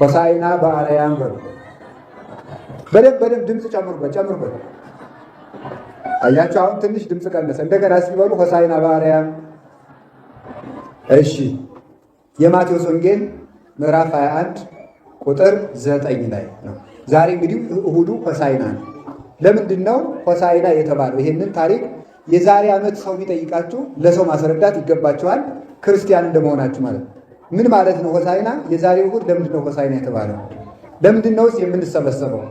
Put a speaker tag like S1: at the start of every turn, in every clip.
S1: ሆሳዕና በአርያም በሉ። በደንብ ድምፅ ጨምሩበት። አያችሁ፣ አሁን ትንሽ ድምፅ ቀነሰ። እንደገና ሲበሉ ሆሳዕና በአርያም። እሺ፣ የማቴዎስ ወንጌል ምዕራፍ 21 ቁጥር 9 ላይ ነው። ዛሬ እንግዲህ እሁዱ ሆሳዕና ነው። ለምንድን ነው ሆሳዕና የተባለው? ይሄንን ታሪክ የዛሬ ዓመት ሰው ቢጠይቃችሁ ለሰው ማስረዳት ይገባችኋል፣ ክርስቲያን እንደመሆናችሁ ማለት ነው። ምን ማለት ነው ሆሳዕና? የዛሬ እሁድ ለምንድን ነው ሆሳዕና የተባለው? ለምንድን ነውስ የምንሰበሰበው?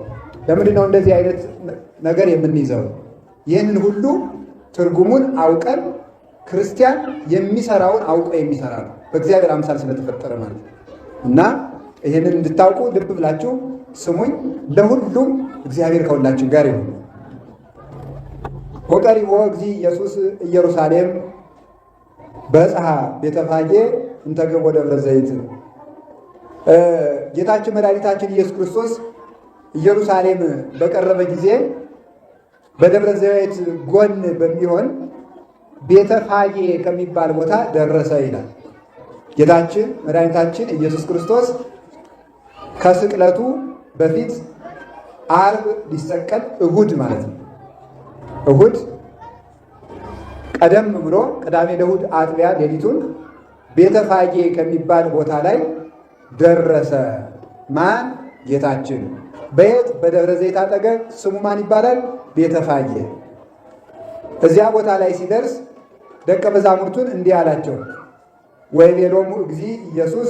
S1: ለምንድን ነው እንደዚህ አይነት ነገር የምንይዘው? ይህንን ሁሉ ትርጉሙን አውቀን ክርስቲያን የሚሰራውን አውቆ የሚሰራ ነው፣ በእግዚአብሔር አምሳል ስለተፈጠረ ማለት ነው። እና ይህንን እንድታውቁ ልብ ብላችሁ ስሙኝ። ለሁሉም እግዚአብሔር ከሁላችን ጋር ይሁን። ወቀሪቦ እግዚእ ኢየሱስ ኢየሩሳሌም በጽሐ ቤተፋጌ እንተገቦ ደብረ ዘይት። ጌታችን መድኃኒታችን ኢየሱስ ክርስቶስ ኢየሩሳሌም በቀረበ ጊዜ በደብረ ዘይት ጎን በሚሆን ቤተፋጌ ከሚባል ቦታ ደረሰ ይላል። ጌታችን መድኃኒታችን ኢየሱስ ክርስቶስ ከስቅለቱ በፊት ዓርብ ሊሰቀል እሁድ ማለት ነው። እሁድ ቀደም ብሎ ቅዳሜ ለእሁድ አጥቢያ ሌሊቱን ቤተፋጌ ከሚባል ቦታ ላይ ደረሰ። ማን? ጌታችን። በየት? በደብረ ዘይት አጠገብ። ስሙ ማን ይባላል? ቤተፋጌ። እዚያ ቦታ ላይ ሲደርስ ደቀ መዛሙርቱን እንዲህ አላቸው፣ ወይቤሎሙ እግዚእ ኢየሱስ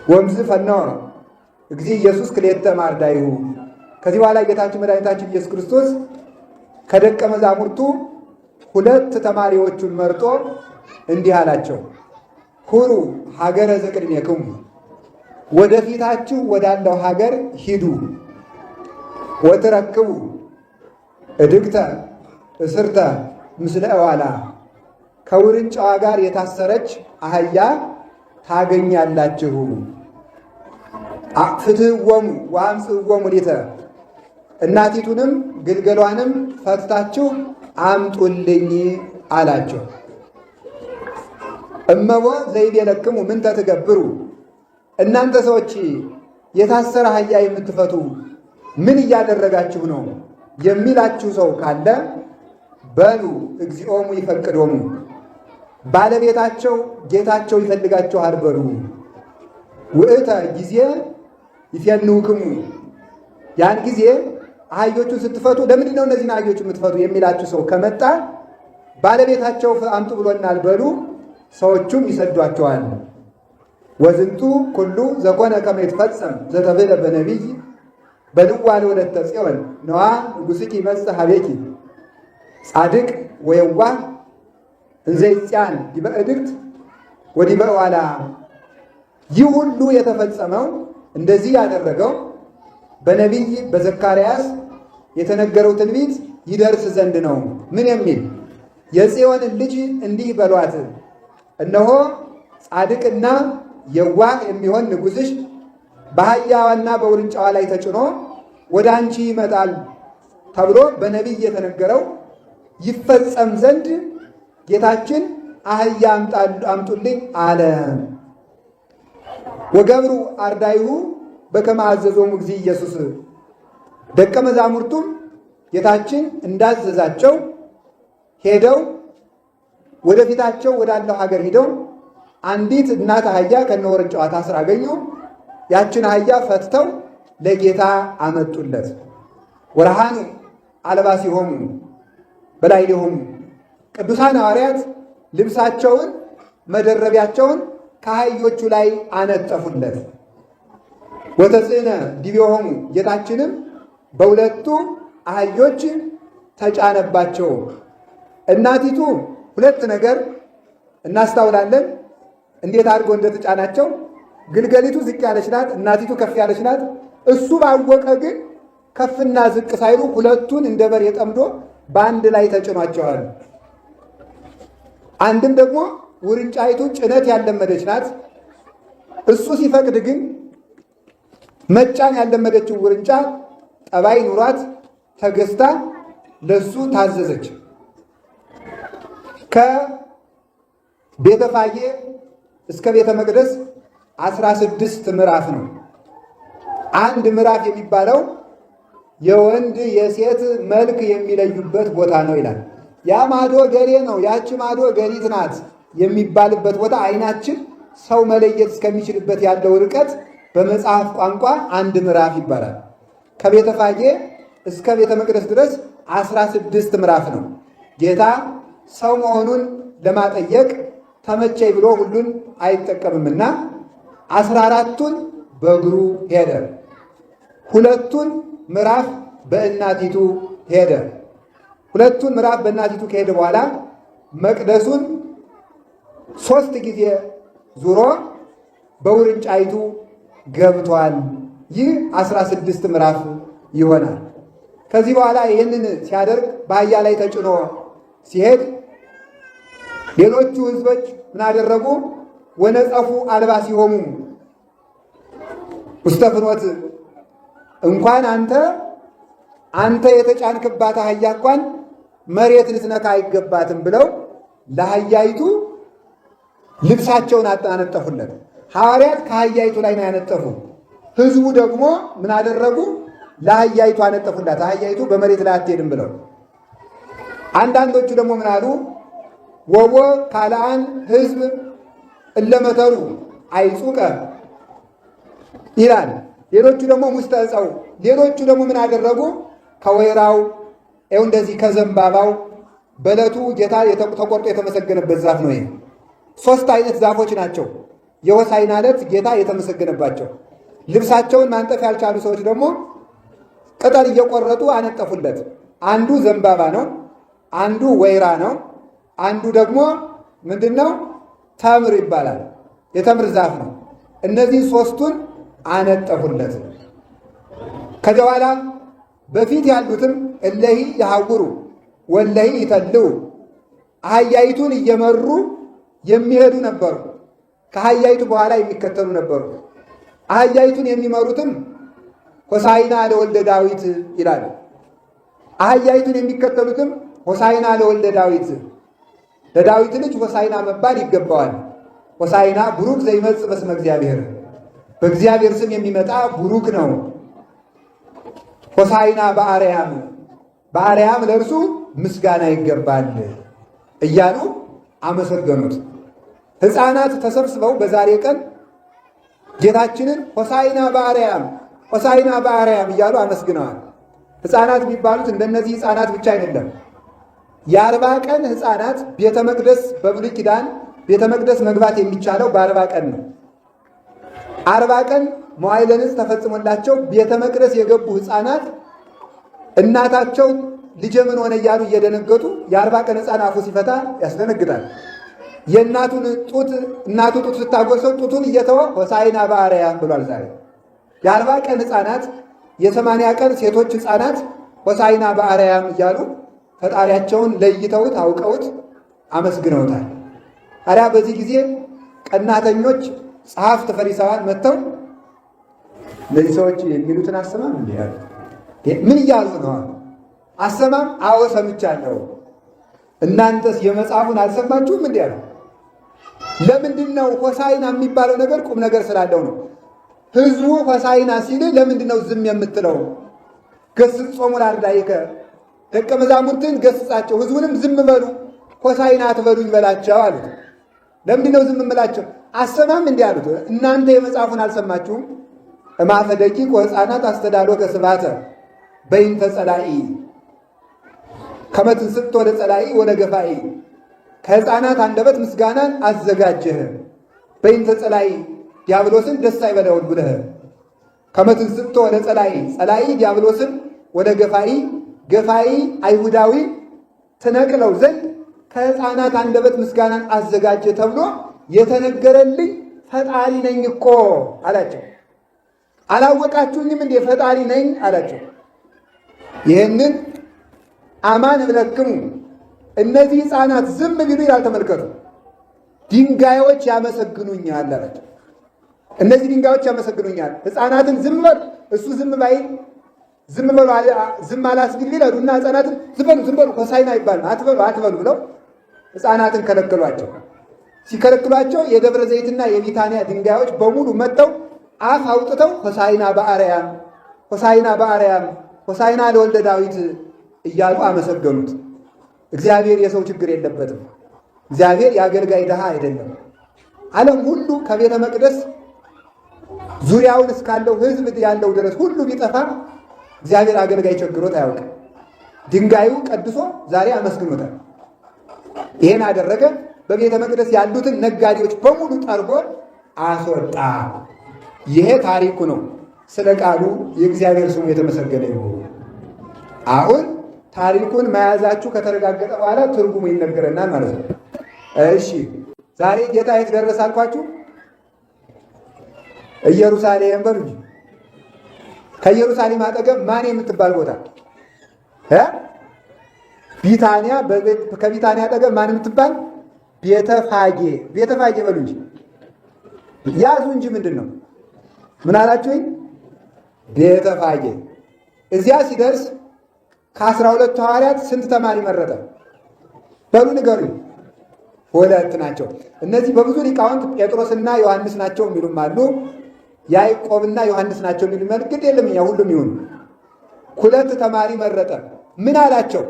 S1: ወምዝ ፈነወ እግዚእ ኢየሱስ ክልኤተ ማርዳይሁ። ከዚህ በኋላ ጌታችን መድኃኒታችን ኢየሱስ ክርስቶስ ከደቀ መዛሙርቱ ሁለት ተማሪዎቹን መርጦ እንዲህ አላቸው፣ ሁሩ ሀገረ ዘቅድሜክሙ፣ ወደፊታችሁ ወዳለው ሀገር ሂዱ። ወትረክቡ እድግተ እስርተ ምስለ እዋላ፣ ከውርንጫዋ ጋር የታሰረች አህያ ታገኛላችሁ። ፍትሕዎሙ ወአምጽእዎሙ ሊተ፣ እናቲቱንም ግልገሏንም ፈትታችሁ አምጡልኝ አላቸው። እመቦ ዘይቤለክሙ ምንተ ትገብሩ፣ እናንተ ሰዎች የታሰረ አህያ የምትፈቱ ምን እያደረጋችሁ ነው የሚላችሁ ሰው ካለ በሉ እግዚኦሙ ይፈቅዶሙ፣ ባለቤታቸው ጌታቸው ይፈልጋችኋል በሉ። ውእተ ጊዜ ይፌንውክሙ፣ ያን ጊዜ አህዮቹን ስትፈቱ ለምንድን ነው እነዚህን አህዮች የምትፈቱ የሚላችሁ ሰው ከመጣ ባለቤታቸው አምጡ ብሎናል በሉ። ሰዎቹም ይሰዷቸዋል። ወዝንቱ ኩሉ ዘኮነ ከመ ይትፈጸም ዘተብህለ በነቢይ በልዋ ለወለተ ጽዮን ነዋ ንጉሥኪ ይመጽእ ኀቤኪ ጻድቅ ወየዋህ እንዘ ይጽአን ዲበ እድግት ወዲበ እዋላ። ይህ ሁሉ የተፈጸመው እንደዚህ ያደረገው በነቢይ በዘካርያስ የተነገረው ትንቢት ይደርስ ዘንድ ነው። ምን የሚል? የጽዮንን ልጅ እንዲህ በሏት፣ እነሆ ጻድቅና የዋህ የሚሆን ንጉሥሽ በአህያዋና በውርንጫዋ ላይ ተጭኖ ወደ አንቺ ይመጣል ተብሎ በነቢይ የተነገረው ይፈጸም ዘንድ ጌታችን አህያ አምጡልኝ አለ። ወገብሩ አርዳይሁ በከመ አዘዞሙ እግዚእ ኢየሱስ፣ ደቀ መዛሙርቱም ጌታችን እንዳዘዛቸው ሄደው ወደፊታቸው ወዳለው ሀገር ሂደው አንዲት እናት አህያ ከነውርንጫዋ ታስራ አገኙ። ያችን አህያ ፈትተው ለጌታ አመጡለት። ወረሃኑ አልባሲሆሙ በላዕሌሆሙ፣ ቅዱሳን ሐዋርያት ልብሳቸውን መደረቢያቸውን ከአህዮቹ ላይ አነጠፉለት። ወተጽዕነ ዲቤሆሙ፣ ጌታችንም በሁለቱ አህዮች ተጫነባቸው። እናቲቱ ሁለት ነገር እናስታውላለን እንዴት አድርጎ እንደተጫናቸው። ግልገሊቱ ዝቅ ያለች ናት፣ እናቲቱ ከፍ ያለች ናት። እሱ ባወቀ ግን ከፍና ዝቅ ሳይሉ ሁለቱን እንደ በሬ ጠምዶ በአንድ ላይ ተጭኗቸዋል። አንድም ደግሞ ውርንጫይቱ ጭነት ያለመደች ናት። እሱ ሲፈቅድ ግን መጫን ያለመደችው ውርንጫ ጠባይ ኑሯት ተገዝታ ለሱ ታዘዘች። ከቤተፋጌ እስከ ቤተ መቅደስ 16 ምዕራፍ ነው። አንድ ምዕራፍ የሚባለው የወንድ የሴት መልክ የሚለዩበት ቦታ ነው ይላል። ያ ማዶ ገሌ ነው፣ ያቺ ማዶ ገሊት ናት የሚባልበት ቦታ ዓይናችን ሰው መለየት እስከሚችልበት ያለው ርቀት በመጽሐፍ ቋንቋ አንድ ምዕራፍ ይባላል። ከቤተ ፋጌ እስከ ቤተ መቅደስ ድረስ 16 ምዕራፍ ነው። ጌታ ሰው መሆኑን ለማጠየቅ ተመቸኝ ብሎ ሁሉን አይጠቀምምና 14ቱን በእግሩ ሄደ። 2ቱን ምዕራፍ በእናቲቱ ሄደ። 2ቱን ምዕራፍ በእናቲቱ ከሄደ በኋላ መቅደሱን 3 ጊዜ ዙሮ በውርንጫይቱ ገብቷል። ይህ 16 ምዕራፍ ይሆናል። ከዚህ በኋላ ይህንን ሲያደርግ በአህያ ላይ ተጭኖ ሲሄድ ሌሎቹ ሕዝቦች ምን አደረጉ? ወነጸፉ አልባሲሆሙ ውስተ ፍኖት፣ እንኳን አንተ የተጫንክባት አህያ እንኳን መሬት ልትነካ አይገባትም ብለው ለአህያይቱ ልብሳቸውን አነጠፉለት። ሐዋርያት ከአህያይቱ ላይ ነው ያነጠፉ። ሕዝቡ ደግሞ ምን አደረጉ? ለአህያይቱ አነጠፉላት። አህያይቱ በመሬት ላይ አትሄድም ብለው። አንዳንዶቹ ደግሞ ምን አሉ? ወቦ ካልአን ሕዝብ እለመተሩ አይጹቀ ይላል። ሌሎቹ ደግሞ ሙስተዕፀው። ሌሎቹ ደግሞ ምን አደረጉ? ከወይራው ይኸው እንደዚህ ከዘንባባው በዕለቱ ጌታ ተቆርጦ የተመሰገነበት ዛፍ ነው። ይሄ 3 አይነት ዛፎች ናቸው የሆሳዕና ዕለት ጌታ የተመሰገነባቸው። ልብሳቸውን ማንጠፍ ያልቻሉ ሰዎች ደግሞ ቅጠል እየቆረጡ አነጠፉለት። አንዱ ዘንባባ ነው፣ አንዱ ወይራ ነው፣ አንዱ ደግሞ ምንድን ነው? ተምር ይባላል። የተምር ዛፍ ነው። እነዚህ 3ቱን አነጠፉለት። ከዚያ በኋላ በፊት ያሉትም እለሂ ያሐውሩ ወለሂ ይተልው፣ አህያይቱን እየመሩ የሚሄዱ ነበሩ። ከአህያይቱ በኋላ የሚከተሉ ነበሩ። አህያይቱን የሚመሩትም ሆሳዕና ለወልደ ዳዊት ይላሉ። አህያይቱን የሚከተሉትም ሆሳዕና ለወልደ ዳዊት፣ ለዳዊት ልጅ ሆሳዕና መባል ይገባዋል። ሆሳዕና ቡሩክ ዘይመጽእ በስመ እግዚአብሔር፣ በእግዚአብሔር ስም የሚመጣ ቡሩክ ነው። ሆሳዕና በአርያም፣ በአርያም ለእርሱ ምስጋና ይገባል እያሉ አመሰገኑት። ሕፃናት ተሰብስበው በዛሬ ቀን ጌታችንን ሆሳዕና በአርያም፣ ሆሳዕና በአርያም እያሉ አመስግነዋል። ሕፃናት የሚባሉት እንደነዚህ ሕፃናት ብቻ አይደለም። የ40 ቀን ሕፃናት ቤተ መቅደስ በብሉይ ኪዳን ቤተ መቅደስ መግባት የሚቻለው በ40 ቀን ነው። 40 ቀን መዋዕለ ንጽሕ ተፈጽሞላቸው ቤተ መቅደስ የገቡ ሕፃናት እናታቸው ልጄ ምን ሆነ እያሉ እየደነገጡ የ40 ቀን ሕፃን አፉ ሲፈታ ያስደነግጣል። የእናቱን ጡት እናቱ ጡት ስታጎርሰው ጡቱን እየተወ ሆሳዕና በአርያም ብሏል። ዛሬ የ40 ቀን ሕፃናት የ80 ቀን ሴቶች ሕፃናት ሆሳዕና በአርያም እያሉ ፈጣሪያቸውን ለይተውት አውቀውት አመስግነውታል። ታዲያ በዚህ ጊዜ ቀናተኞች ጸሐፍት ፈሪሳውያን መጥተው እነዚህ ሰዎች የሚሉትን አሰማም እንዲህ ያሉ ምን እያሉ ነው? አሰማም? አዎ ሰምቻለሁ። እናንተስ የመጽሐፉን አልሰማችሁም? እንዲህ ያሉ ለምንድን ነው? ሆሳዕና የሚባለው ነገር ቁም ነገር ስላለው ነው። ሕዝቡ ሆሳዕና ሲል ለምንድን ነው ዝም የምትለው? ገሥጽ ጾሙ ለአርዳኢከ፣ ደቀ መዛሙርትን ገሥጻቸው፣ ሕዝቡንም ዝም በሉ፣ ሆሳዕና አትበሉኝ በላቸው አሉት። ለምንድን ነው ዝም እምላቸው? አሰማም? እንዲህ አሉት። እናንተ የመጽሐፉን አልሰማችሁም? እማፈ ደቂቅ ወሕፃናት አስተዳሎከ ስብሐተ በይንተ ጸላኢ ከመ ትንሥቶ ለጸላኢ ወለገፋኢ፣ ከሕፃናት አንደበት ምስጋናን አዘጋጀህ በይንተ ጸላኢ፣ ዲያብሎስን ደስ አይበለውም ብለህ ከመ ትንሥቶ ለጸላኢ፣ ጸላኢ ዲያብሎስን ወደ ገፋኢ፣ ገፋኢ አይሁዳዊ ትነቅለው ዘንድ ከሕፃናት አንደበት ምስጋናን አዘጋጀ ተብሎ የተነገረልኝ ፈጣሪ ነኝ እኮ አላቸው። አላወቃችሁኝም እንዴ? ፈጣሪ ነኝ አላቸው። ይህንን አማን እብለክሙ፣ እነዚህ ሕፃናት ዝም ቢሉ ይላል። ተመልከቱ፣ ድንጋዮች ያመሰግኑኛል አላቸው። እነዚህ ድንጋዮች ያመሰግኑኛል። ሕፃናትን ዝም በሉ፣ እሱ ዝም ባይል ዝም በሉ ዝም አላስቢል ይላሉና ሕፃናትን ዝም በሉ ሆሳዕና አይባልም አትበሉ ብለው ሕፃናትን ከለከሏቸው። ሲከለክሏቸው የደብረ ዘይትና የቢታንያ ድንጋዮች በሙሉ መጥተው አፍ አውጥተው ሆሳዕና በአርያም ሆሳዕና በአርያም ሆሳዕና ለወልደ ዳዊት እያሉ አመሰገኑት። እግዚአብሔር የሰው ችግር የለበትም። እግዚአብሔር የአገልጋይ ድሃ አይደለም። ዓለም ሁሉ ከቤተ መቅደስ ዙሪያውን እስካለው ሕዝብ ያለው ድረስ ሁሉ ቢጠፋ እግዚአብሔር አገልጋይ ቸግሮት አያውቅም። ድንጋዩ ቀድሶ ዛሬ አመስግኖታል። ይሄን አደረገ። በቤተ መቅደስ ያሉትን ነጋዴዎች በሙሉ ጠርጎ አስወጣ። ይሄ ታሪኩ ነው። ስለ ቃሉ የእግዚአብሔር ስሙ የተመሰገነ ይሁን። አሁን ታሪኩን መያዛችሁ ከተረጋገጠ በኋላ ትርጉሙ ይነገረናል ማለት ነው። እሺ ዛሬ ጌታ የት ደረሰ አልኳችሁ? ኢየሩሳሌም በሉ እንጂ። ከኢየሩሳሌም አጠገብ ማን የምትባል ቦታ ቢታንያ፣ ከቢታንያ አጠገብ ማን የምትባል ቤተፋጌ። ቤተፋጌ በሉ እንጂ ያዙ እንጂ ምንድን ነው? ምን አላችሁኝ? ቤተፋጌ። እዚያ ሲደርስ ከ12 ሐዋርያት ስንት ተማሪ መረጠ? በሉ ንገሩኝ። 2 ናቸው። እነዚህ በብዙ ሊቃውንት ጴጥሮስና ዮሐንስ ናቸው የሚሉም አሉ። ያዕቆብና ዮሐንስ ናቸው የሚሉ መልክት የለም። እኛ ሁሉም ይሁን 2 ተማሪ መረጠ። ምን አላቸው?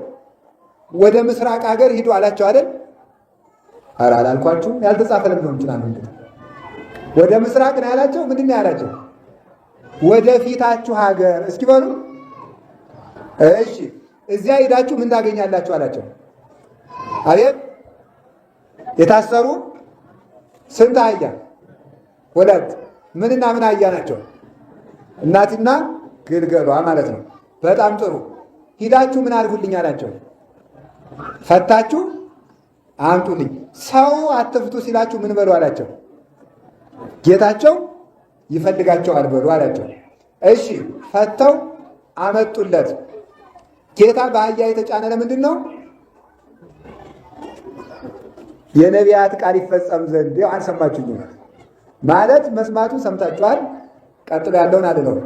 S1: ወደ ምስራቅ ሀገር ሂዱ አላቸው አይደል? ኧረ አላልኳችሁም? ያልተጻፈ ለምን ይችላል? ወደ ምስራቅ ነው ያላቸው። ምንድን ነው ያላቸው? ወደ ፊታችሁ ሀገር እስኪ በሉ። እሺ እዚያ ሄዳችሁ ምን ታገኛላችሁ አላቸው። አቤት የታሰሩ ስንት አህያ? 2። ምንና ምን አህያ ናቸው? እናትና ግልገሏ ማለት ነው። በጣም ጥሩ። ሂዳችሁ ምን አድርጉልኝ አላቸው? ፈታችሁ አምጡልኝ። ሰው አትፍቱ ሲላችሁ ምን በሉ አላቸው? ጌታቸው ይፈልጋቸዋል በሉ አላቸው። እሺ ፈተው አመጡለት። ጌታ በአህያ የተጫነ ለምንድን ነው? የነቢያት ቃል ይፈጸም ዘንድ። ያው አልሰማችሁኝ ማለት መስማቱን ሰምታችኋል። ቀጥሎ ያለውን አድነው።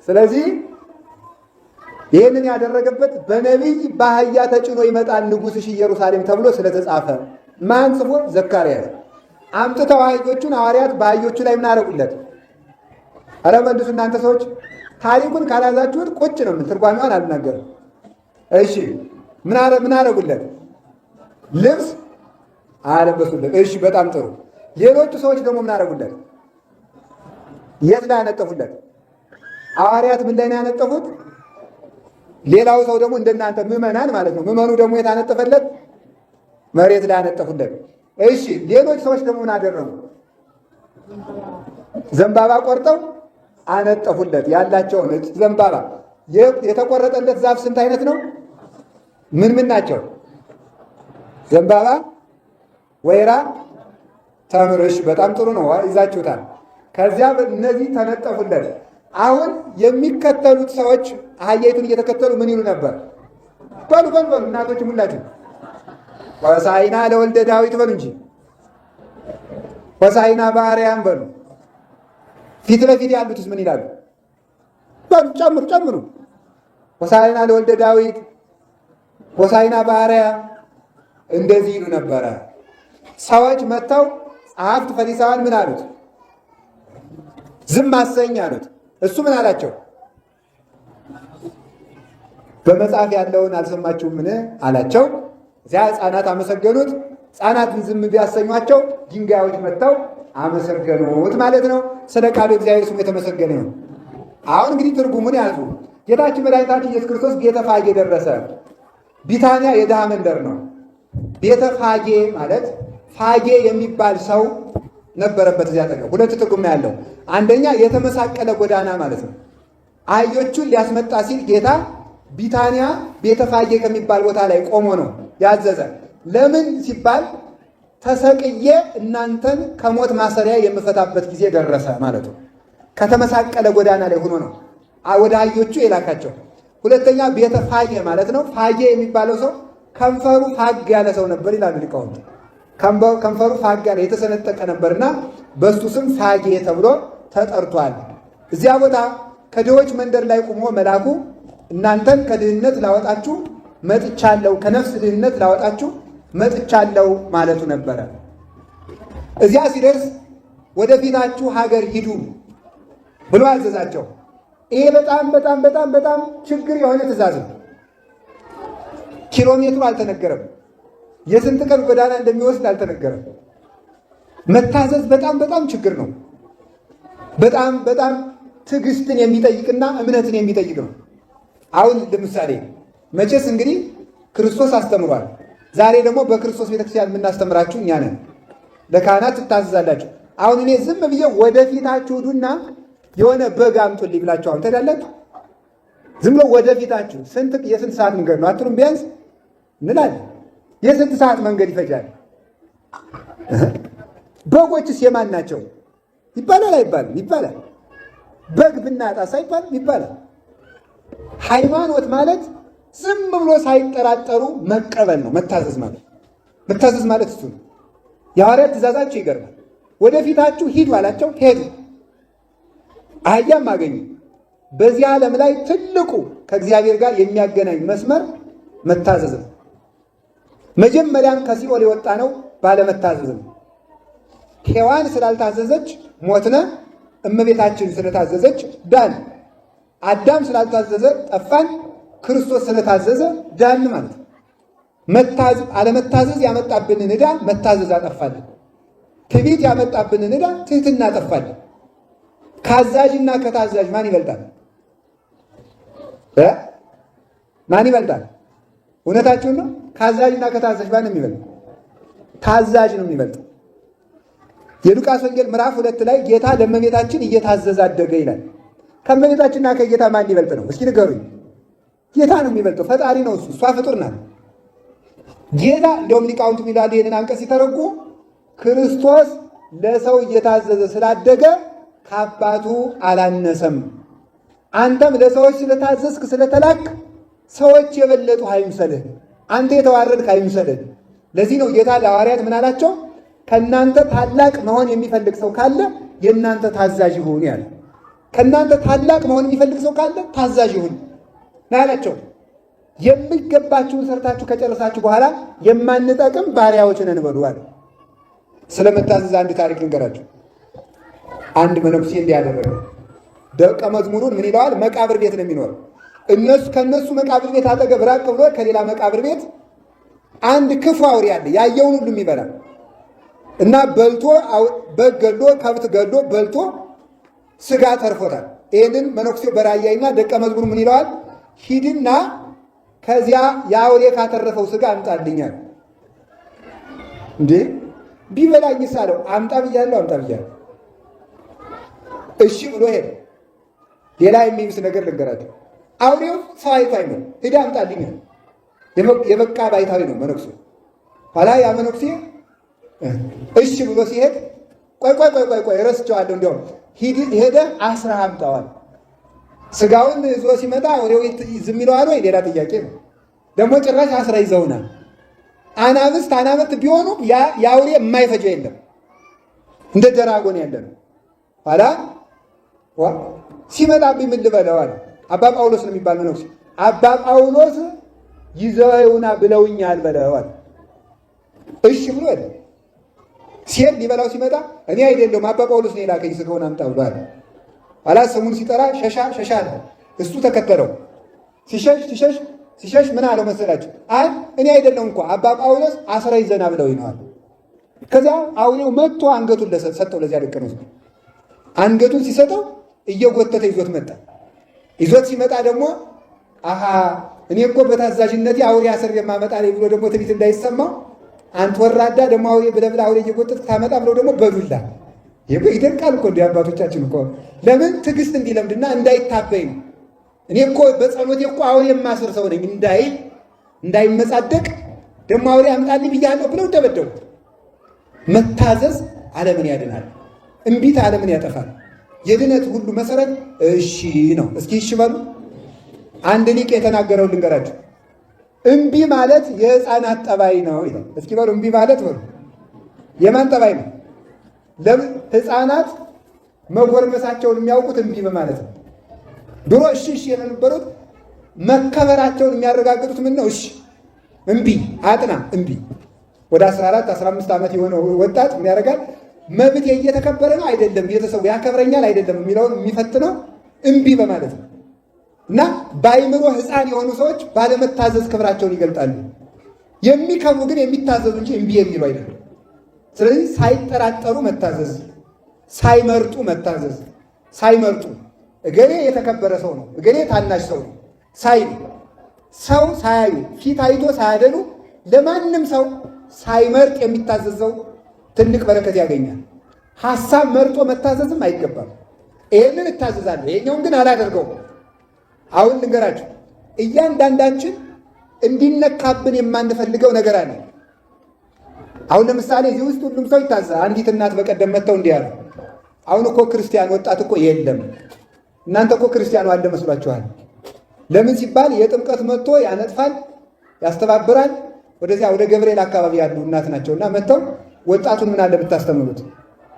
S1: ስለዚህ ይህንን ያደረገበት በነቢይ በአህያ ተጭኖ ይመጣል ንጉሥሽ ኢየሩሳሌም ተብሎ ስለተጻፈ ማን ጽፎ? ዘካርያስ። አምጥተው አህዮቹን ሐዋርያት በአህዮቹ ላይ ምን አደረጉለት? ኧረ መልሱ እናንተ ሰዎች። ታሪኩን ካላዛችሁት ቁጭ ነው። ትርጓሜዋን አልናገርም። እሺ ምን አደረጉለት? ልብስ አለበሱለት። እሺ በጣም ጥሩ። ሌሎቹ ሰዎች ደግሞ ምን አደረጉለት? የት ላይ ያነጠፉለት? ሐዋርያት ምን ላይ ነው ያነጠፉት? ሌላው ሰው ደግሞ እንደናንተ ምዕመናን ማለት ነው። ምዕመኑ ደግሞ የታነጠፈለት መሬት ላይ ያነጠፉለት። እሺ ሌሎች ሰዎች ደግሞ ምን አደረጉ? ዘንባባ ቆርጠው አነጠፉለት። ያላቸውን ዘንባባ። የተቆረጠለት ዛፍ ስንት አይነት ነው? ምን ምን ናቸው? ዘንባባ፣ ወይራ፣ ተምር። እሺ በጣም ጥሩ ነው፣ ይዛችሁታል። ከዚያ እነዚህ ተነጠፉለት። አሁን የሚከተሉት ሰዎች አህያይቱን እየተከተሉ ምን ይሉ ነበር? በሉ በሉ በሉ እናቶች ሁላችሁ ሆሳዕና ለወልደ ዳዊት በሉ እንጂ ሆሳዕና በአርያም በሉ። ፊት ለፊት ያሉትስ ምን ይላሉ? በሉ ጨምሩ ጨምሩ። ሆሳዕና ለወልደ ዳዊት፣ ሆሳዕና በአርያም እንደዚህ ይሉ ነበረ። ሰዎች መጥተው ጸሐፍት ፈሪሳውያን ምን አሉት? ዝም አሰኝ አሉት። እሱ ምን አላቸው? በመጽሐፍ ያለውን አልሰማችሁምን አላቸው። እዚያ ሕፃናት አመሰገኑት። ሕፃናትን ዝም ቢያሰኟቸው ድንጋዮች መጥተው አመሰገኑት ማለት ነው። ስለ ቃሉ እግዚአብሔር ስሙ የተመሰገነ ነው። አሁን እንግዲህ ትርጉሙን ያዙ። ጌታችን መድኃኒታችን ኢየሱስ ክርስቶስ ቤተፋጌ ደረሰ። ቢታንያ የድሃ መንደር ነው። ቤተፋጌ ማለት ፋጌ የሚባል ሰው ነበረበት እዚያ አጠገብ። 2 ትርጉም ነው ያለው። አንደኛ የተመሳቀለ ጎዳና ማለት ነው። አህዮቹን ሊያስመጣ ሲል ጌታ ቢታንያ ቤተፋጌ ከሚባል ቦታ ላይ ቆሞ ነው ያዘዘ። ለምን ሲባል ተሰቅዬ እናንተን ከሞት ማሰሪያ የምፈታበት ጊዜ ደረሰ ማለት ነው። ከተመሳቀለ ጎዳና ላይ ሆኖ ነው ወደ አህዮቹ የላካቸው። ሁለተኛ ቤተፋጌ ማለት ነው። ፋጌ የሚባለው ሰው ከንፈሩ ፋግ ያለ ሰው ነበር ይላሉ ሊቃውንት። ከንፈሩ ፋግ ያለ የተሰነጠቀ ነበርና በሱ ስም ፋጌ ተብሎ ተጠርቷል። እዚያ ቦታ ከድሆች መንደር ላይ ቆሞ መልአኩ እናንተን ከድህነት ላወጣችሁ መጥቻለሁ፣ ከነፍስ ድህነት ላወጣችሁ መጥቻለሁ ማለቱ ነበረ። እዚያ ሲደርስ ወደፊታችሁ ሀገር ሂዱ፣ ብሎ አዘዛቸው። ይሄ በጣም በጣም በጣም በጣም ችግር የሆነ ትእዛዝ ነው። ኪሎ ሜትሩ አልተነገረም። የስንት ቀን ጎዳና እንደሚወስድ አልተነገረም። መታዘዝ በጣም በጣም ችግር ነው። በጣም በጣም ትዕግስትን የሚጠይቅና እምነትን የሚጠይቅ ነው። አሁን ለምሳሌ መቼስ እንግዲህ ክርስቶስ አስተምሯል። ዛሬ ደግሞ በክርስቶስ ቤተክርስቲያን የምናስተምራችሁ እኛ ነን። ለካህናት ትታዘዛላችሁ። አሁን እኔ ዝም ብዬ ወደፊታችሁ ሂዱና የሆነ በግ አምጡልኝ ብላችሁ አሁን ትሄዳላችሁ? ዝም ብሎ ወደፊታችሁ የስንት ሰዓት መንገድ ነው አትሉም? ቢያንስ እንላለን። የስንት ሰዓት መንገድ ይፈጃል? በጎችስ የማን ናቸው ይባላል አይባልም? ይባላል። በግ ብናጣስ አይባልም? ይባላል። ሃይማኖት ማለት ዝም ብሎ ሳይጠራጠሩ መቀበል ነው። መታዘዝ ማለት እሱ ነው። የሐዋርያት ትእዛዛቸው ይገርማል። ወደፊታችሁ ሂዱ አላቸው፣ ሄዱ። አህያም አገኙ። በዚህ ዓለም ላይ ትልቁ ከእግዚአብሔር ጋር የሚያገናኝ መስመር መታዘዝ ነው። መጀመሪያም ከሲኦል የወጣ ነው ባለመታዘዝ ነው። ሔዋን ስላልታዘዘች ሞትነ፣ እመቤታችን ስለታዘዘች ዳን። አዳም ስላልታዘዘ ጠፋን፣ ክርስቶስ ስለታዘዘ ዳን ማለት ነው። አለመታዘዝ ያመጣብንን ዕዳ መታዘዝ አጠፋልን። ትዕቢት ያመጣብንን ዕዳ ትሕትና አጠፋልን። ካዛዥና ከታዛዥ ማን ይበልጣል? ማን ይበልጣል? እውነታችሁን ነው። ካዛዥና ከታዛዥ ማን ነው የሚበልጥ? ታዛዥ ነው የሚበልጥ። የሉቃስ ወንጌል ምዕራፍ 2 ላይ ጌታ ለእመቤታችን እየታዘዘ አደገ ይላል። ከእመቤታችንና ከጌታ ማን ይበልጥ ነው? እስኪ ንገሩኝ። ጌታ ነው የሚበልጠው። ፈጣሪ ነው እሱ፣ እሷ ፍጡር ናት። ጌታ እንደውም ሊቃውንቱ የሚላሉ ይህንን አንቀጽ ሲተረጉ ክርስቶስ ለሰው እየታዘዘ ስላደገ ከአባቱ አላነሰም። አንተም ለሰዎች ስለታዘዝክ ስለተላክ ሰዎች የበለጡ አይምሰልህ፣ አንተ የተዋረድክ አይምሰልህ። ለዚህ ነው ጌታ ለሐዋርያት ምን አላቸው? ከእናንተ ታላቅ መሆን የሚፈልግ ሰው ካለ የእናንተ ታዛዥ ይሁን ያለ። ከእናንተ ታላቅ መሆን የሚፈልግ ሰው ካለ ታዛዥ ይሁን ናላቸው። የሚገባችሁን ሰርታችሁ ከጨረሳችሁ በኋላ የማንጠቅም ባሪያዎች ነን በሉ አለ። ስለመታዘዝ አንድ ታሪክ ልንገራችሁ። አንድ መነኩሴ እንዲያደረገ ደቀ መዝሙሩን ምን ይለዋል? መቃብር ቤት ነው የሚኖር። ከእነሱ መቃብር ቤት አጠገብ ራቅ ብሎ ከሌላ መቃብር ቤት አንድ ክፉ አውሬ አለ፣ ያየውን ሁሉ የሚበላ እና በልቶ በግ ገሎ ከብት ገሎ በልቶ ስጋ ተርፎታል። ይህንን መነኩሴው በራያይና ደቀ መዝሙሩ ምን ይለዋል? ሂድና ከዚያ የአውሬ ካተረፈው ስጋ አምጣልኛል። እንዴ ቢበላኝ ሳለው አምጣ ብያለሁ። እሺ ብሎ ሄደ። ሌላ የሚብስ ነገር ልንገራቸው። አውሬው ሰው አይቷይ ነው። ሂድ አምጣልኛል። የበቃ ባይታዊ ነው መነኩሴ። ኋላ ያ መነኩሴ እሺ ብሎ ሲሄድ ቆይ ረስቸዋለሁ፣ እንዲያውም ሄደ አስረህ አምጣዋል። ስጋውን ይዞ ሲመጣ አውሬው ዝም ይለዋል ወይ? ሌላ ጥያቄ ነው። ደግሞ ጭራሽ አስራ ይዘውናል። አናብስት ቢሆኑ የአውሬ የማይፈጀው የለም፣ እንደ ደራጎን ያለ ነው። ኋላ ሲመጣብኝ ምን ልበለዋል? አባ ጳውሎስ ነው የሚባል መነኩሴ። አባ ጳውሎስ ይዘውና ብለውኛል በለዋል። እሺ ብሎ ሲሄድ ሊበላው ሲመጣ እኔ አይደለሁም አባ ጳውሎስ ነው የላከኝ ስጋውን አምጣ ብሏል። ኋላ ስሙን ሲጠራ ሸሻ አለ። እሱ ተከተለው። ሲሸሽ ምን አለው መሰላችሁ? እኔ አይደለሁም እንኳ አባ ጳውሎስ አስራ ይዘና ብለው ይነዋል። ከዚያ አውሬው መጥቶ አንገቱን ሰጠው ለዚያ ደቀ መዝሙር። አንገቱን ሲሰጠው እየጎተተ ይዞት መጣ። ይዞት ሲመጣ ደግሞ እኔ እኮ በታዛዥነቴ አውሬ አስር የማመጣ ላይ ብሎ ደግሞ ትዕቢት እንዳይሰማው አንተ ወራዳ ደግሞ አውሬ ብለህ አውሬ እየጎተትክ ታመጣ ብለው ደግሞ በዱላ ይደንቃል እኮ እንደ አባቶቻችን እኮ። ለምን ትዕግስት እንዲለምድና እንዳይታበይ ነው። እኔ እኮ በጸሎቴ እኮ አውሬ የማስር ሰው ነኝ እንዳይመጻደቅ ደግሞ አውሬ አምጣልኝ ብያለሁ ብለው ደበደቡ። መታዘዝ ዓለምን ያድናል፣ እምቢት ዓለምን ያጠፋል። የድነት ሁሉ መሰረት እሺ ነው። እስኪ እሺ በሉ። አንድ ሊቅ የተናገረው ልንገራችሁ። እምቢ ማለት የሕፃናት ጠባይ ነው ይላል። እስኪ በሉ እምቢ ማለት በሉ የማን ጠባይ ነው? ለምን ሕፃናት መጎርመሳቸውን የሚያውቁት እምቢ በማለት ነው። ድሮ እሺ የነበሩት መከበራቸውን የሚያረጋግጡት ምን ነው? እሺ እምቢ አጥና እምቢ። ወደ 14 15 ዓመት የሆነው ወጣት ምን ያደርጋል? መብት እየተከበረ ነው አይደለም፣ ቤተሰቡ ያከብረኛል አይደለም የሚለውን የሚፈትነው እምቢ በማለት ነው። እና በአይምሮ ሕፃን የሆኑ ሰዎች ባለመታዘዝ ክብራቸውን ይገልጣሉ። የሚከብሩ ግን የሚታዘዙ እንጂ እምቢ የሚሉ አይደለም። ስለዚህ ሳይጠራጠሩ መታዘዝ፣ ሳይመርጡ መታዘዝ። ሳይመርጡ እገሌ የተከበረ ሰው ነው፣ እገሌ ታናሽ ሰው ነው ሳይሉ፣ ሰው ሳያዩ፣ ፊት አይቶ ሳያደሉ ለማንም ሰው ሳይመርጥ የሚታዘዘው ትልቅ በረከት ያገኛል። ሐሳብ መርጦ መታዘዝም አይገባም። ይሄንን እታዘዛለሁ ይሄኛውን ግን አላደርገውም። አሁን ልንገራችሁ፣ እያንዳንዳችን እንዲነካብን የማንፈልገው ነገር አለ። አሁን ለምሳሌ እዚህ ውስጥ ሁሉም ሰው ይታዘዛል። አንዲት እናት በቀደም መጥተው እንዲህ አሉ፣ አሁን እኮ ክርስቲያን ወጣት እኮ የለም፣ እናንተ እኮ ክርስቲያኑ አለ መስሏችኋል። ለምን ሲባል የጥምቀት መጥቶ ያነጥፋል፣ ያስተባብራል። ወደዚያ ወደ ገብርኤል አካባቢ ያሉ እናት ናቸውና መጥተው ወጣቱን ምን አለ ብታስተምሩት፣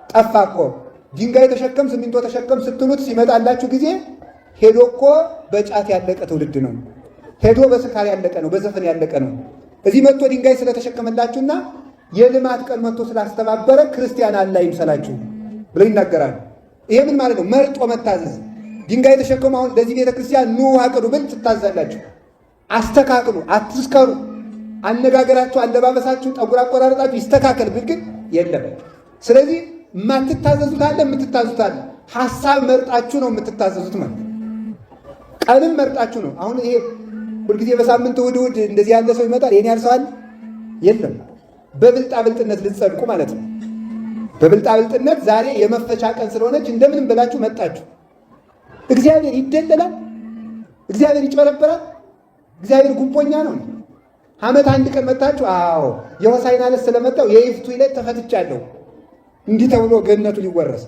S1: ጠፋ እኮ ድንጋይ ተሸከም ሲሚንቶ ተሸከም ስትሉት ሲመጣላችሁ ጊዜ ሄዶ እኮ በጫት ያለቀ ትውልድ ነው፣ ሄዶ በስካር ያለቀ ነው፣ በዘፈን ያለቀ ነው። እዚህ መጥቶ ድንጋይ ስለተሸከመላችሁና የልማት ቀን መጥቶ ስላስተባበረ ክርስቲያን አለ አይምሰላችሁ ብለው ይናገራሉ። ይሄ ምን ማለት ነው? መርጦ መታዘዝ። ድንጋይ ተሸከሙ። አሁን ለዚህ ቤተክርስቲያን ኑ አቅዱ ብል ትታዛላችሁ። አስተካክሉ፣ አትስከሩ፣ አነጋገራችሁ፣ አለባበሳችሁ፣ ጠጉር አቆራረጣችሁ ይስተካከል ብል ግን የለም። ስለዚህ የማትታዘዙት አለ፣ የምትታዙት አለ። ሐሳብ መርጣችሁ ነው የምትታዘዙት ማለት ቀንም መርጣችሁ ነው። አሁን ይሄ ሁልጊዜ በሳምንት እሑድ እሑድ እንደዚህ ያለ ሰው ይመጣል ይሄን ያልሰዋል የለም። በብልጣብልጥነት ልትጸድቁ ማለት ነው። በብልጣብልጥነት ዛሬ የመፈቻ ቀን ስለሆነች እንደምንም ብላችሁ መጣችሁ። እግዚአብሔር ይደለላል፣ እግዚአብሔር ይጨበረበራል፣ እግዚአብሔር ጉቦኛ ነው። ዓመት አንድ ቀን መጣችሁ፣ አዎ የሆሳዕና ዕለት ስለመጣው የይፍቱ ዕለት ተፈትቻለሁ እንዲህ ተብሎ ገነቱ ሊወረስ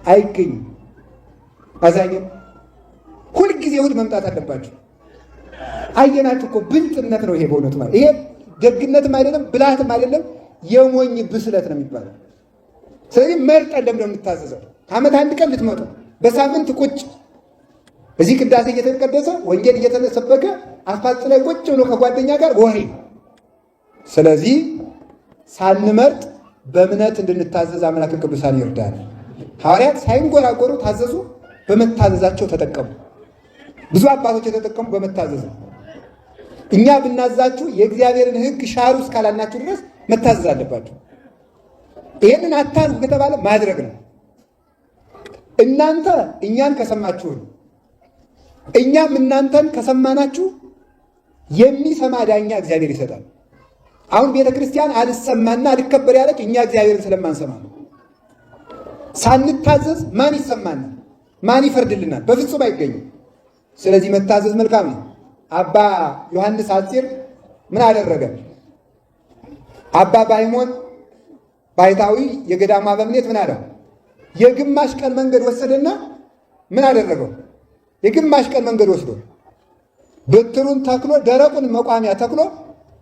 S1: አይገኝም። አዛኝም ሁልጊዜ እሑድ መምጣት አለባችሁ። አየናችሁ እኮ ብልጥነት ነው ይሄ በእውነቱ ማለት ይሄ ደግነትም አይደለም ብልሃትም አይደለም፣ የሞኝ ብስለት ነው የሚባለው። ስለዚህ መርጠን ለምን ነው የምታዘዘው? ከዓመት አንድ ቀን ልትመጡ፣ በሳምንት ቁጭ እዚህ ቅዳሴ እየተቀደሰ ወንጌል እየተሰበከ አስፋልት ላይ ቁጭ ብሎ ከጓደኛ ጋር ወሬ። ስለዚህ ሳንመርጥ በእምነት እንድንታዘዝ አምላክ ቅዱሳን ይርዳል። ሐዋርያት ሳይንጎራጎሩ ታዘዙ፣ በመታዘዛቸው ተጠቀሙ። ብዙ አባቶች የተጠቀሙ በመታዘዝ ነው። እኛ ብናዛችሁ የእግዚአብሔርን ሕግ ሻሩ እስካላናችሁ ድረስ መታዘዝ አለባችሁ። ይህንን አታርጉ ከተባለ ማድረግ ነው። እናንተ እኛን ከሰማችሁን፣ እኛም እናንተን ከሰማናችሁ የሚሰማ ዳኛ እግዚአብሔር ይሰጣል። አሁን ቤተ ክርስቲያን አልሰማና አልከበር ያለች እኛ እግዚአብሔርን ስለማንሰማ ነው። ሳንታዘዝ ማን ይሰማናል? ማን ይፈርድልናል? በፍጹም አይገኝም። ስለዚህ መታዘዝ መልካም ነው። አባ ዮሐንስ ሐጺር ምን አደረገ? አባ ባይሞን ባይታዊ የገዳሙ አበምኔት ምን አለው? የግማሽ ቀን መንገድ ወሰደና ምን አደረገው? የግማሽ ቀን መንገድ ወስዶ በትሩን ተክሎ ደረቁን መቋሚያ ተክሎ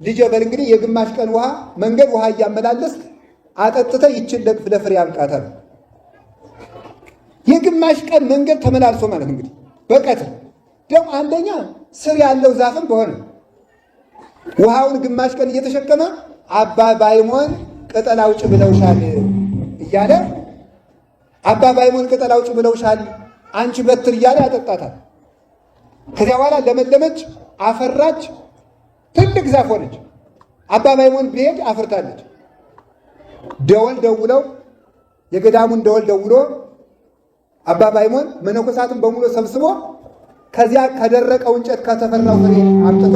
S1: ልጄ በል እንግዲህ የግማሽ ቀን ውሃ መንገድ ውሃ እያመላለስ አጠጥተ ይችን ለፍሬ ያብቃታል። የግማሽ ቀን መንገድ ተመላልሶ ማለት እንግዲህ በቀትር ደግሞ አንደኛ ስር ያለው ዛፍም በሆነ ውሃውን ግማሽ ቀን እየተሸከመ አባ ባይሞን ቅጠል አውጭ ብለውሻል እያለ አባ ባይሞን ቅጠል አውጭ ብለውሻል አንቺ በትር እያለ ያጠጣታል። ከዚያ በኋላ ለመለመች፣ አፈራች፣ ትልቅ ዛፍ ሆነች። አባ ባይሞን ቢሄድ አፍርታለች። ደወል ደውለው የገዳሙን ደወል ደውሎ አባ ባይሞን መነኮሳትን በሙሉ ሰብስቦ ከዚያ ከደረቀው እንጨት ከተፈራው ፍሬ አምጥቶ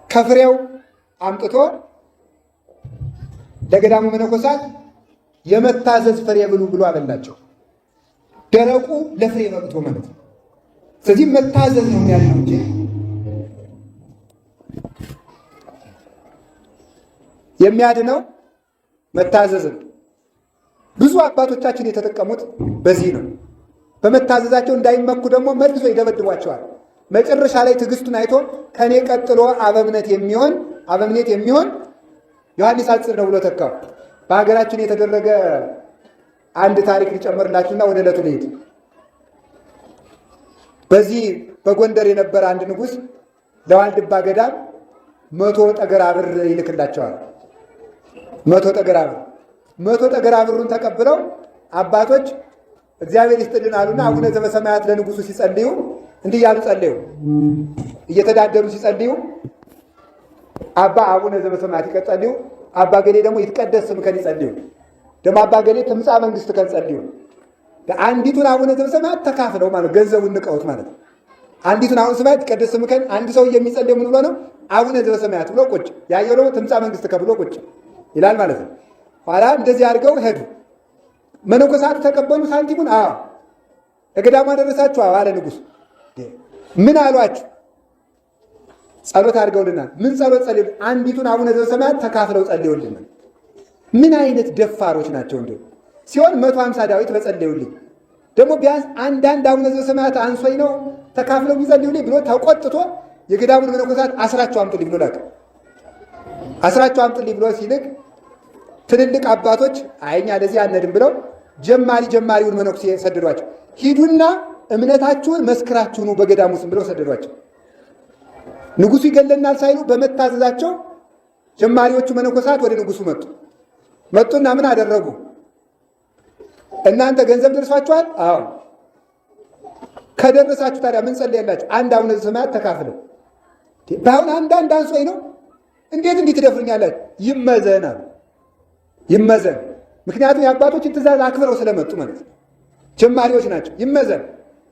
S1: ከፍሬው አምጥቶ ለገዳሙ መነኮሳት የመታዘዝ ፍሬ ብሉ ብሎ አበላቸው። ደረቁ ለፍሬ በቅቶ ማለት ነው። ስለዚህ መታዘዝ ነው ያለው እንጂ የሚያድነው መታዘዝ ነው። ብዙ አባቶቻችን የተጠቀሙት በዚህ ነው። በመታዘዛቸው እንዳይመኩ ደግሞ መልሶ ይደበድቧቸዋል። መጨረሻ ላይ ትዕግስቱን አይቶ ከኔ ቀጥሎ አበምኔት የሚሆን ዮሐንስ ሐጺር ነው ብሎ ተካው። በሀገራችን የተደረገ አንድ ታሪክ ሊጨምርላችሁና ወደ ዕለቱ ልሄድ። በዚህ በጎንደር የነበረ አንድ ንጉሥ ለዋልድባ ገዳም 100 ጠገራ ብር ይልክላቸዋል። 100 ጠገራ ብር 100 ጠገራ ብሩን ተቀብለው አባቶች እግዚአብሔር ይስጥልን አሉና አቡነ ዘበሰማያት ለንጉሱ ሲጸልዩ እንዲህ ያሉ ጸልዩ። እየተዳደሩ ሲጸልዩ አቡነ ዘበሰማያት ይቀጸልዩ፣ አባ ገሌ ደግሞ ይትቀደስ ስምከ ይጸልዩ፣ ደግሞ አባ ገሌ ትምጻ መንግስት ከጸልዩ። አንዲቱን አቡነ ዘበሰማያት ተካፍለው ማለት ገንዘቡን ንቀውት ማለት አንዲቱን አቡነ ዘበሰማያት ይትቀደስ ስምከ አንድ ሰው የሚጸልዩ ምን ብሎ ነው? አቡነ ዘበሰማያት ብሎ ቁጭ፣ ያየው ደግሞ ትምጻ መንግስት ከብሎ ቁጭ ይላል ማለት ነው። ኋላ እንደዚህ አድርገው ሄዱ። መነኮሳት ተቀበሉ ሳንቲሙን። ለገዳሙ አደረሳችሁ አለ ንጉሥ። ምን አሏችሁ? ጸሎት አድርገውልናል። ምን ጸሎት ጸልዩ? አንዲቱን አቡነ ዘበሰማያት ተካፍለው ጸልዩልናል። ምን አይነት ደፋሮች ናቸው! እንደ ሲሆን 150 ዳዊት በጸልዩልኝ ደግሞ ቢያንስ አንዳንድ አቡነ ዘበሰማያት አንሶኝ ነው ተካፍለው የሚጸልዩልኝ ብሎ ተቆጥቶ የገዳሙን መነኮሳት አስራቸው አምጡልኝ ብሎ ላከ። አስራቸው አምጡልኝ ብሎ ሲልክ ትልልቅ አባቶች አይኛ ለዚህ አንሄድም ብለው ጀማሪውን መነኩሴ ሰደዷቸው። ሂዱና እምነታችሁን መስክራችሁ ኑ በገዳሙ ስም ብለው ሰደዷቸው። ንጉሱ ይገለናል ሳይሉ በመታዘዛቸው ጀማሪዎቹ መነኮሳት ወደ ንጉሱ መጡና ምን አደረጉ? እናንተ ገንዘብ ደርሷችኋል? አዎ። ከደረሳችሁ ታዲያ ምን ጸልያላችሁ? አንድ አቡነ ዘበሰማያት ተካፍለው። በአሁን አንዳንድ አንሶኝ ነው እንዴት እንዲህ ትደፍሩኛላችሁ? ይመዘን አሉ። ይመዘን። ምክንያቱም የአባቶችን ትእዛዝ አክብረው ስለመጡ ማለት ነው። ጀማሪዎች ናቸው። ይመዘን።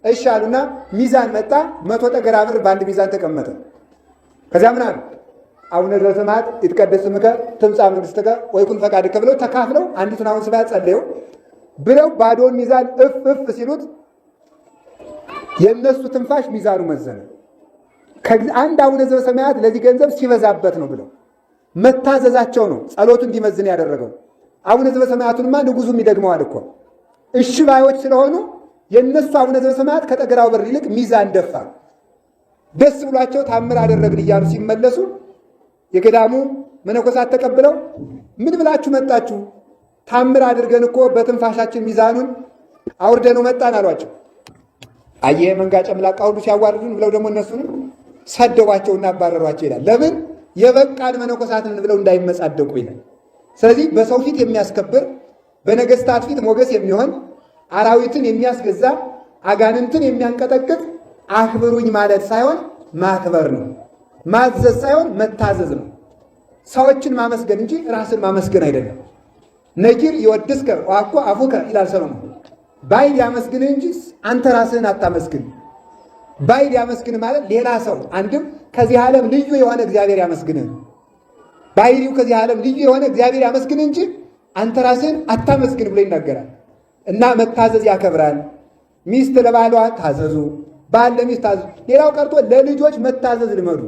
S1: እሺ አሉና ሚዛን መጣ። 100 ጠገራ ብር በአንድ ሚዛን ተቀመጠ። ከዚያ ምን አሉ? አቡነ ዘበሰማያት ይትቀደስ ስምከ ትምጻእ መንግሥትከ ወይኩን ፈቃድከ ብለው ተካፍለው አንዲቱን አቡነ ዘበሰማያት ጸለዩ ብለው ባዶውን ሚዛን እፍ ሲሉት የእነሱ ትንፋሽ ሚዛኑ መዘነ። አንድ አቡነ ዘበሰማያት ለዚህ ገንዘብ ሲበዛበት ነው ብለው መታዘዛቸው ነው ጸሎቱ እንዲመዝን ያደረገው። አቡነ ዘበሰማያቱንማ ንጉሱም ይደግመዋል እኮ። እሺ ባዮች ስለሆኑ የእነሱ አቡነ ዘበሰማያት ከጠገራው ብር ይልቅ ሚዛን ደፋ። ደስ ብሏቸው ታምር አደረግን እያሉ ሲመለሱ የገዳሙ መነኮሳት ተቀብለው ምን ብላችሁ መጣችሁ? ታምር አድርገን እኮ በትንፋሻችን ሚዛኑን አውርደነው መጣን አሏቸው። አየህ መንጋ ጨምላቃ ሁሉ ሲያዋርዱን ብለው ደግሞ እነሱንም ሰደቧቸውና አባረሯቸው ይላል። ለምን? የበቃን መነኮሳትን ብለው እንዳይመጻደቁ ይላል። ስለዚህ በሰው ፊት የሚያስከብር በነገስታት ፊት ሞገስ የሚሆን አራዊትን የሚያስገዛ አጋንንትን የሚያንቀጠቅጥ አክብሩኝ ማለት ሳይሆን ማክበር ነው። ማዘዝ ሳይሆን መታዘዝ ነው። ሰዎችን ማመስገን እንጂ ራስን ማመስገን አይደለም። ነጊር ይወድስከ ዋኮ አፉከ ይላል ሰሎሞን። ባይል ያመስግንህ እንጂ አንተ ራስህን አታመስግን። ባይል ያመስግን ማለት ሌላ ሰው አንድም ከዚህ ዓለም ልዩ የሆነ እግዚአብሔር ያመስግንህ። ባይሪው ከዚህ ዓለም ልዩ የሆነ እግዚአብሔር ያመስግን እንጂ አንተ ራስህን አታመስግን ብሎ ይናገራል። እና መታዘዝ ያከብራል። ሚስት ለባሏ ታዘዙ፣ ባል ለሚስት ታዘዙ። ሌላው ቀርቶ ለልጆች መታዘዝ ልመዱ።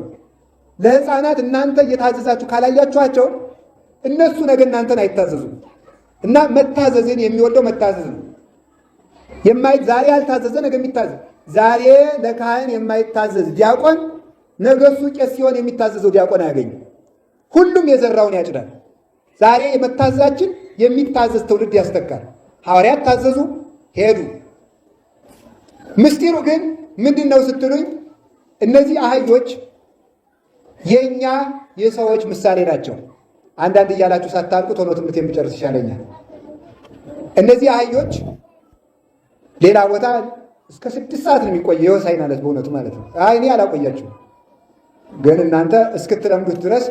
S1: ለሕፃናት እናንተ እየታዘዛችሁ ካላያችኋቸው እነሱ ነገ እናንተን አይታዘዙም። እና መታዘዝን የሚወደው መታዘዝ ነው። ዛሬ ያልታዘዘ ነገ የሚታዘዝ፣ ዛሬ ለካህን የማይታዘዝ ዲያቆን ነገ እሱ ቄስ ሲሆን የሚታዘዘው ዲያቆን አያገኝም። ሁሉም የዘራውን ያጭዳል። ዛሬ የመታዘዛችን የሚታዘዝ ትውልድ ያስተካል። ሐዋርያት ታዘዙ፣ ሄዱ። ምስጢሩ ግን ምንድን ነው ስትሉኝ፣ እነዚህ አህዮች የእኛ የሰዎች ምሳሌ ናቸው። አንዳንድ እያላችሁ ሳታልቁ ቶሎ ትምህርት የሚጨርስ ይሻለኛል። እነዚህ አህዮች ሌላ ቦታ እስከ 6 ሰዓት ነው የሚቆየ የሆሳዕና ዕለት በእውነቱ ማለት ነው። እኔ አላቆያችሁም፣ ግን እናንተ እስክትለምዱት ድረስ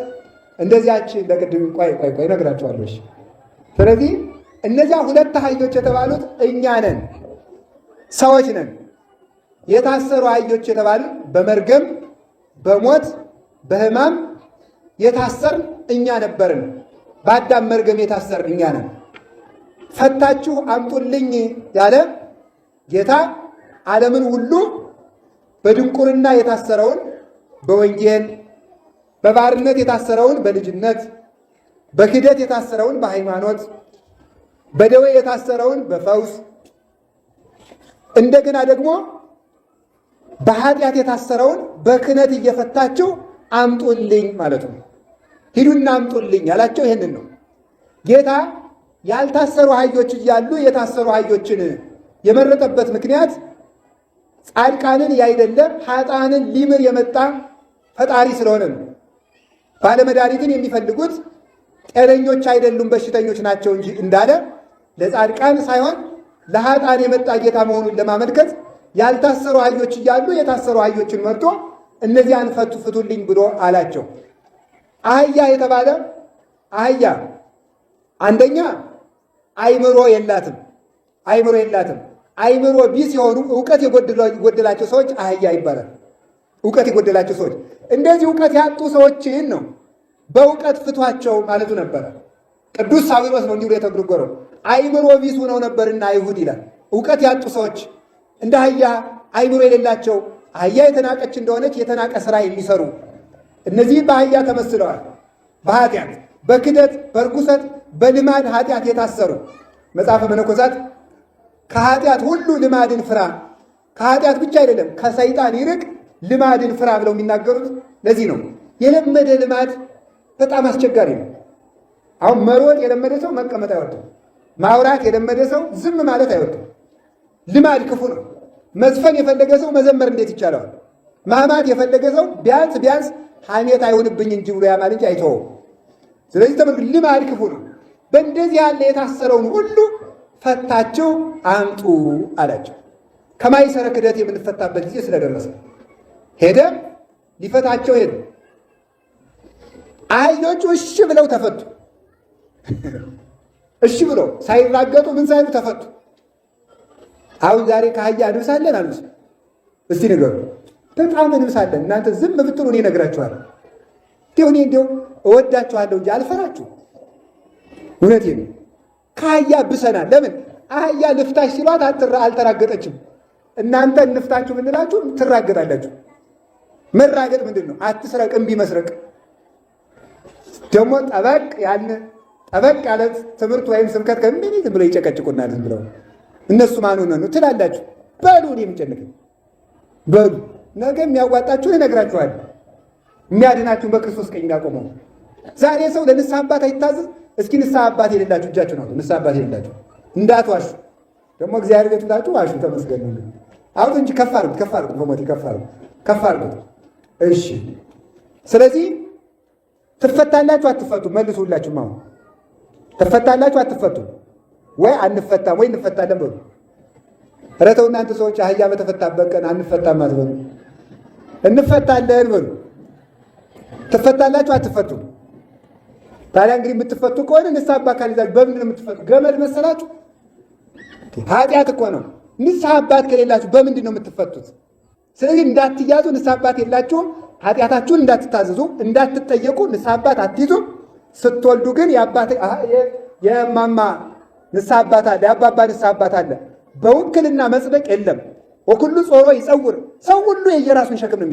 S1: እንደዚያች ለቅድም ቆይ እነግራችኋለሁ። ስለዚህ እነዚያ 2 አህዮች የተባሉት እኛ ነን፣ ሰዎች ነን። የታሰሩ አህዮች የተባሉት በመርገም በሞት በሕማም የታሰርን እኛ ነበርን። በአዳም መርገም የታሰርን እኛ ነን። ፈታችሁ አምጡልኝ ያለ ጌታ ዓለምን ሁሉ በድንቁርና የታሰረውን በወንጌል፣ በባርነት የታሰረውን በልጅነት፣ በክደት የታሰረውን በሃይማኖት፣ በደዌ የታሰረውን በፈውስ፣ እንደገና ደግሞ በኃጢአት የታሰረውን በክህነት እየፈታችሁ አምጡልኝ ማለት ነው። ሂዱና አምጡልኝ ያላቸው ይሄንን ነው። ጌታ ያልታሰሩ አህዮች እያሉ የታሰሩ አህዮችን የመረጠበት ምክንያት ጻድቃንን ያይደለ ኃጥአንን ሊምር የመጣ ፈጣሪ ስለሆነ ነው። ባለመድኃኒትን የሚፈልጉት ጤነኞች አይደሉም በሽተኞች ናቸው እንጂ እንዳለ ለጻድቃን ሳይሆን ለኃጥአን የመጣ ጌታ መሆኑን ለማመልከት ያልታሰሩ አህዮች እያሉ የታሰሩ አህዮችን መርጦ እነዚያን ፍቱልኝ ብሎ አላቸው። አህያ የተባለ አህያ አንደኛ አይምሮ የላትም። አይምሮ ቢስ የሆኑ እውቀት የጎደላቸው ሰዎች አህያ ይባላል። እውቀት የጎደላቸው ሰዎች እንደዚህ እውቀት ያጡ ሰዎችን ነው በእውቀት ፍቷቸው ማለቱ ነበረ። ቅዱስ ሳዊሮስ ነው እንዲሁ የተጎረጎረው። አይምሮ ቢስ ሆነው ነበርና አይሁድ ይላል። እውቀት ያጡ ሰዎች እንደ አህያ አይምሮ የሌላቸው አህያ የተናቀች እንደሆነች የተናቀ ስራ የሚሰሩ እነዚህ በአህያ ተመስለዋል። በኃጢአት በክደት በርኩሰት በልማድ ኃጢአት የታሰሩ መጽሐፈ መነኮሳት ከኃጢአት ሁሉ ልማድን ፍራ፣ ከኃጢአት ብቻ አይደለም ከሰይጣን ይርቅ ልማድን ፍራ ብለው የሚናገሩት ለዚህ ነው። የለመደ ልማድ በጣም አስቸጋሪ ነው። አሁን መሮጥ የለመደ ሰው መቀመጥ አይወድም። ማውራት የለመደ ሰው ዝም ማለት አይወድም። ልማድ ክፉ ነው። መዝፈን የፈለገ ሰው መዘመር እንዴት ይቻለዋል? ማማት የፈለገ ሰው ቢያንስ ሐሜት አይሆንብኝ እንጂ ብሎ ያማል እንጂ አይተወውም። ስለዚህ ተመልክ፣ ልማድ ክፉ ነው። በእንደዚህ ያለ የታሰረውን ሁሉ ፈታችሁ አምጡ አላቸው። ከማይሰረ ክደት የምንፈታበት ጊዜ ስለደረሰ ሄደ፣ ሊፈታቸው ሄደ። አህዮቹ እሺ ብለው ተፈቱ። እሺ ብለው ሳይራገጡ ምን ሳይሉ ተፈቱ። አሁን ዛሬ ከአህያ እንብሳለን አንብስ? እስቲ ንገሩ። በጣም እንብሳለን። እናንተ ዝም ብትሉ እኔ እነግራችኋለሁ። እኔ እንዲያው እወዳችኋለሁ እንጂ አልፈራችሁ። እውነቴን ነው። ከአህያ ብሰናል። ለምን? አህያ ልፍታሽ ሲሏት አልተራገጠችም። እናንተ እንፍታችሁ ብንላችሁ ትራገጣላችሁ። መራገጥ ምንድን ነው? አትስረቅ፣ እምቢ መስረቅ። ደግሞ ጠበቅ ያለ ትምህርት ወይም ስብከት ከምን ዝም ብለው ይጨቀጭቁናል። ዝም ብለው እነሱ ማን ሆነ ነው ትላላችሁ። በሉ እኔ የምጨንቀኝ በሉ። ነገ የሚያዋጣችሁን እነግራችኋል። የሚያድናችሁን በክርስቶስ ቀኝ የሚያቆመው። ዛሬ ሰው ለንስሐ አባት አይታዘዝ። እስኪ ንስሐ አባት የሌላችሁ እጃችሁ ነው። ንስሐ አባት የሌላችሁ እንዳትዋሹ። ደግሞ እግዚአብሔር ቤት ብላችሁ ዋሹ። ተመስገን ነው። አውጡ እንጂ ከፍ አድርጉት። በሞት ከፍ አድርጉት። እሺ። ስለዚህ ትፈታላችሁ አትፈቱ? መልሱ። ሁላችሁም አሁን ትፈታላችሁ አትፈቱ? ወይ አንፈታም ወይ እንፈታለን በሉ። ኧረ ተው እናንተ ሰዎች፣ አህያ በተፈታበት ቀን አንፈታም አትበሉ። እንፈታለን በሉ። ትፈታላችሁ አትፈቱ? ታዲያ እንግዲህ የምትፈቱ ከሆነ ንስሐ አባት ካልይዛችሁ በምንድን ነው የምትፈቱ? ገመድ መሰላችሁ? ኃጢአት እኮ ነው። ንስሐ አባት ከሌላችሁ በምንድን ነው የምትፈቱት? ስለዚህ እንዳትያዙ፣ ንስሐ አባት የላችሁም። ኃጢአታችሁን እንዳትታዘዙ፣ እንዳትጠየቁ ንስሐ አባት አትይዙ። ስትወልዱ ግን የማማ ንስሐ አባት አለ፣ የአባባ ንስሐ አባት አለ። በውክልና መጽደቅ የለም። ወኩሉ ጾሮ ይጸውር። ሰው ሁሉ የየራሱን ሸክም ነው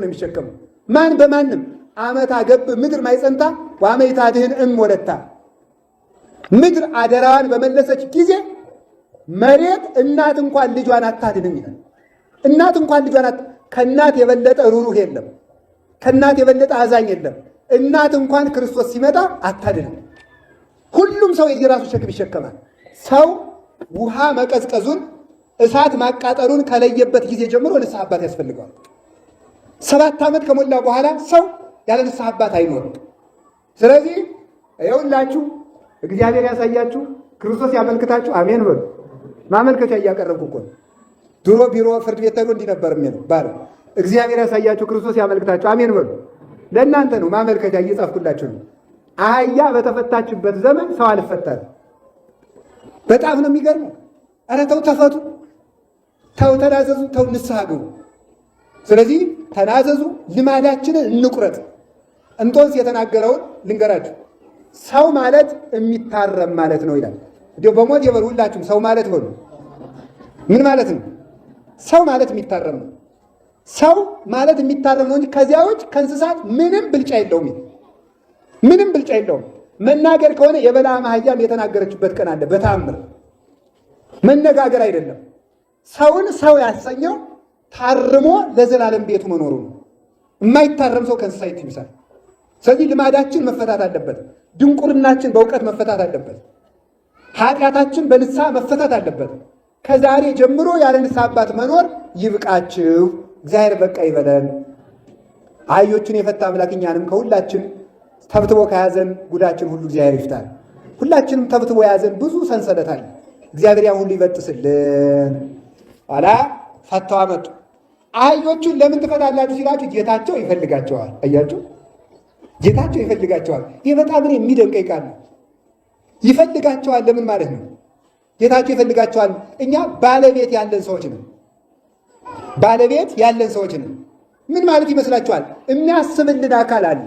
S1: የሚሸከም። ማን በማንም አመት አገብ ምድር ማይጸንታ ዋመይታ ድህን ወለታ። ምድር አደራዋን በመለሰች ጊዜ መሬት እናት እንኳን ልጇን አታድንም ይላል። እናት እንኳን ልጇን ከእናት የበለጠ ሩሩህ የለም። ከእናት የበለጠ አዛኝ የለም። እናት እንኳን ክርስቶስ ሲመጣ አታድንም። ሁሉም ሰው የየራሱ ሸክም ይሸከማል። ሰው ውሃ መቀዝቀዙን እሳት ማቃጠሉን ከለየበት ጊዜ ጀምሮ ንስሐ አባት ያስፈልገዋል። 7 ዓመት ከሞላ በኋላ ሰው ያለ ንስሐ አባት አይኖርም። ስለዚህ ይኸውላችሁ እግዚአብሔር ያሳያችሁ፣ ክርስቶስ ያመልክታችሁ። አሜን በሉ። ማመልከቻ እያቀረብኩ እኮ ነው። ድሮ ቢሮ ፍርድ ቤት ተብሎ እንዲህ ነበር የሚለው ባለ እግዚአብሔር ያሳያችሁ፣ ክርስቶስ ያመልክታችሁ። አሜን በሉ። ለእናንተ ነው ማመልከቻ እየጻፍኩላችሁ ነው። አህያ በተፈታችበት ዘመን ሰው አልፈታም። በጣም ነው የሚገርመው። ኧረ ተው ተፈቱ፣ ተው ተናዘዙ፣ ተው ንስሐ ግቡ። ስለዚህ ተናዘዙ፣ ልማዳችንን እንቁረጥ። እንጦንስ የተናገረውን ልንገራችሁ። ሰው ማለት የሚታረም ማለት ነው ይላል። እንዲሁ በሞት የበሉ ሁላችሁም ሰው ማለት በሉ። ምን ማለት ነው? ሰው ማለት የሚታረም ነው። ሰው ማለት የሚታረም ነው እንጂ ከዚያ ውጭ ከእንስሳት ምንም ብልጫ የለውም። ምንም ብልጫ የለውም። መናገር ከሆነ የበለዓም አህያም የተናገረችበት ቀን አለ። በተአምር መነጋገር አይደለም። ሰውን ሰው ያሰኘው ታርሞ ለዘላለም ቤቱ መኖሩ ነው። የማይታረም ሰው ከእንስሳ ይብሳል። ስለዚህ ልማዳችን መፈታት አለበት። ድንቁርናችን በእውቀት መፈታት አለበት። ኃጢአታችን በንስሐ መፈታት አለበት። ከዛሬ ጀምሮ ያለ ንስሐ አባት መኖር ይብቃችሁ። እግዚአብሔር በቃ ይበለን። አህዮቹን የፈታ አምላክ እኛንም ከሁላችን ተብትቦ ከያዘን ጉዳችን ሁሉ እግዚአብሔር ይፍታል። ሁላችንም ተብትቦ የያዘን ብዙ ሰንሰለት አለ። እግዚአብሔር ያን ሁሉ ይበጥስልን። ኋላ ፈተው አመጡ። አህዮቹን ለምን ትፈታላችሁ ሲላችሁ ጌታቸው ይፈልጋቸዋል። አያችሁ፣ ጌታቸው ይፈልጋቸዋል። ይህ በጣም እኔ የሚደንቀኝ ቃል ነው። ይፈልጋቸዋል ለምን ማለት ነው? ጌታቸው ይፈልጋቸዋል። እኛ ባለቤት ያለን ሰዎች ነን። ባለቤት ያለን ሰዎች ነን። ምን ማለት ይመስላችኋል? የሚያስብልን አካል አለ።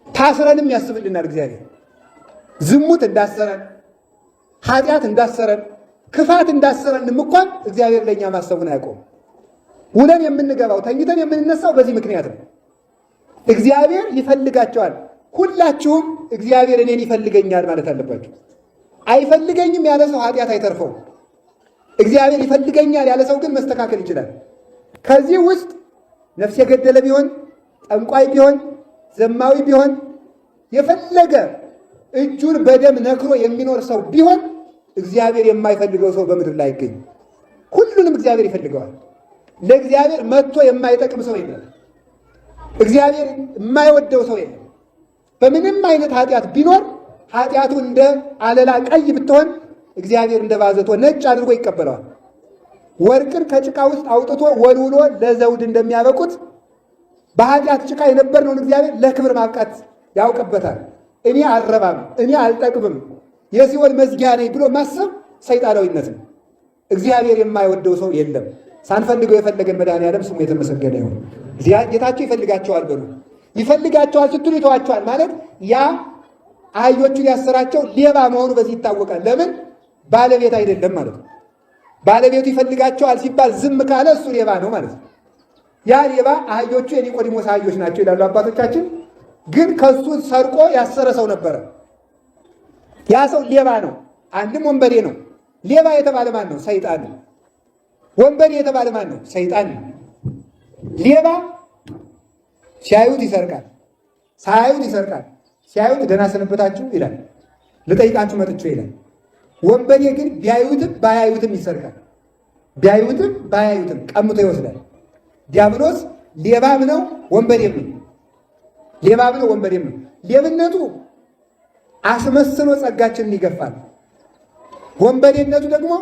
S1: ታስረንም ያስብልናል እግዚአብሔር። ዝሙት እንዳሰረን፣ ኃጢአት እንዳሰረን፣ ክፋት እንዳሰረንም እንኳን እግዚአብሔር ለእኛ ማሰቡን አያውቀውም። ውለን የምንገባው ተኝተን የምንነሳው በዚህ ምክንያት ነው። እግዚአብሔር ይፈልጋቸዋል። ሁላችሁም እግዚአብሔር እኔን ይፈልገኛል ማለት አለባችሁ። አይፈልገኝም ያለ ሰው ኃጢአት አይተርፈውም። እግዚአብሔር ይፈልገኛል ያለ ሰው ግን መስተካከል ይችላል። ከዚህ ውስጥ ነፍስ የገደለ ቢሆን፣ ጠንቋይ ቢሆን፣ ዘማዊ ቢሆን፣ የፈለገ እጁን በደም ነክሮ የሚኖር ሰው ቢሆን እግዚአብሔር የማይፈልገው ሰው በምድር ላይ አይገኝም። ሁሉንም እግዚአብሔር ይፈልገዋል። ለእግዚአብሔር መጥቶ የማይጠቅም ሰው የለም። እግዚአብሔር የማይወደው ሰው የለም። በምንም አይነት ኃጢአት ቢኖር ኃጢአቱ እንደ አለላ ቀይ ብትሆን እግዚአብሔር እንደ ባዘቶ ነጭ አድርጎ ይቀበለዋል። ወርቅን ከጭቃ ውስጥ አውጥቶ ወልውሎ ለዘውድ እንደሚያበቁት በኃጢአት ጭቃ የነበርነውን እግዚአብሔር ለክብር ማብቃት ያውቅበታል። እኔ አልረባም፣ እኔ አልጠቅምም፣ የሲኦል መዝጊያ ነኝ ብሎ ማሰብ ሰይጣናዊነት ነው። እግዚአብሔር የማይወደው ሰው የለም። ሳንፈልገው የፈለገን መድኃኒዓለም ስሙ የተመሰገነ ይሁን። ጌታቸው ይፈልጋቸዋል በሉ። ይፈልጋቸዋል ስትሉ ይተዋቸዋል ማለት ያ አህዮቹን ያሰራቸው ሌባ መሆኑ በዚህ ይታወቃል። ለምን? ባለቤት አይደለም ማለት ነው። ባለቤቱ ይፈልጋቸዋል ሲባል ዝም ካለ እሱ ሌባ ነው ማለት ነው። ያ ሌባ አህዮቹ የኒቆዲሞስ አህዮች ናቸው ይላሉ አባቶቻችን። ግን ከሱ ሰርቆ ያሰረ ሰው ነበረ። ያ ሰው ሌባ ነው፣ አንድም ወንበዴ ነው። ሌባ የተባለ ማን ነው? ሰይጣን ነው። ወንበዴ የተባለ ማን ነው? ሰይጣን ነው። ሌባ ሲያዩት ይሰርቃል፣ ሳያዩት ይሰርቃል። ሲያዩት ደህና ሰነበታችሁ ይላል፣ ልጠይቃችሁ መጥቼ ይላል። ወንበዴ ግን ቢያዩትም ባያዩትም ይሰርቃል። ቢያዩትም ባያዩትም ቀምቶ ይወስዳል። ዲያብሎስ ሌባም ነው ወንበዴም ነው። ሌባም ነው ወንበዴም ነው። ሌብነቱ አስመስሎ ጸጋችንን ይገፋል። ወንበዴነቱ ደግሞ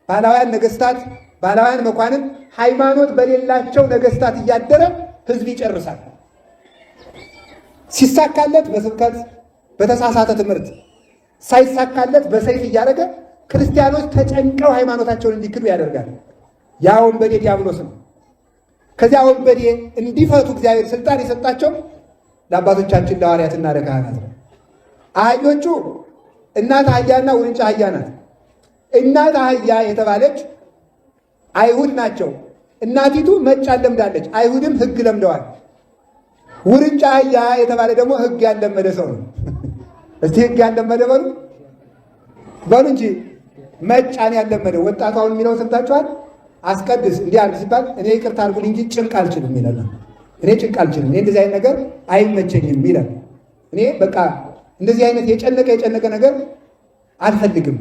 S1: ባላውያን ነገስታት፣ ባላውያን መኳንን፣ ሃይማኖት በሌላቸው ነገስታት እያደረ ህዝብ ይጨርሳል። ሲሳካለት በስብከት በተሳሳተ ትምህርት፣ ሳይሳካለት በሰይፍ እያደረገ ክርስቲያኖች ተጨንቀው ሃይማኖታቸውን እንዲክዱ ያደርጋል። ያ ወንበዴ ዲያብሎስ ነው። ከዚያ ወንበዴ እንዲፈቱ እግዚአብሔር ስልጣን የሰጣቸው ለአባቶቻችን ለሐዋርያትና ለካህናት ነው። አህዮቹ እናት አህያና ውርንጫ አህያ ናት። እናት አህያ የተባለች አይሁድ ናቸው። እናቲቱ መጫን ለምዳለች፣ አይሁድም ህግ ለምደዋል። ውርንጫ አህያ የተባለ ደግሞ ህግ ያለመደ ሰው ነው። እስቲ ህግ ያለመደ በሉ በሉ እንጂ መጫን ያለመደ ወጣቱ አሁን የሚለውን ሰምታችኋል። አስቀድስ እንዲህ አድርግ ሲባል እኔ ይቅርታ አድርጉልኝ እንጂ ጭንቅ አልችልም ይላል። እኔ ጭንቅ አልችልም፣ እኔ እንደዚህ አይነት ነገር አይመቸኝም ይላል። እኔ በቃ እንደዚህ አይነት የጨነቀ ነገር አልፈልግም።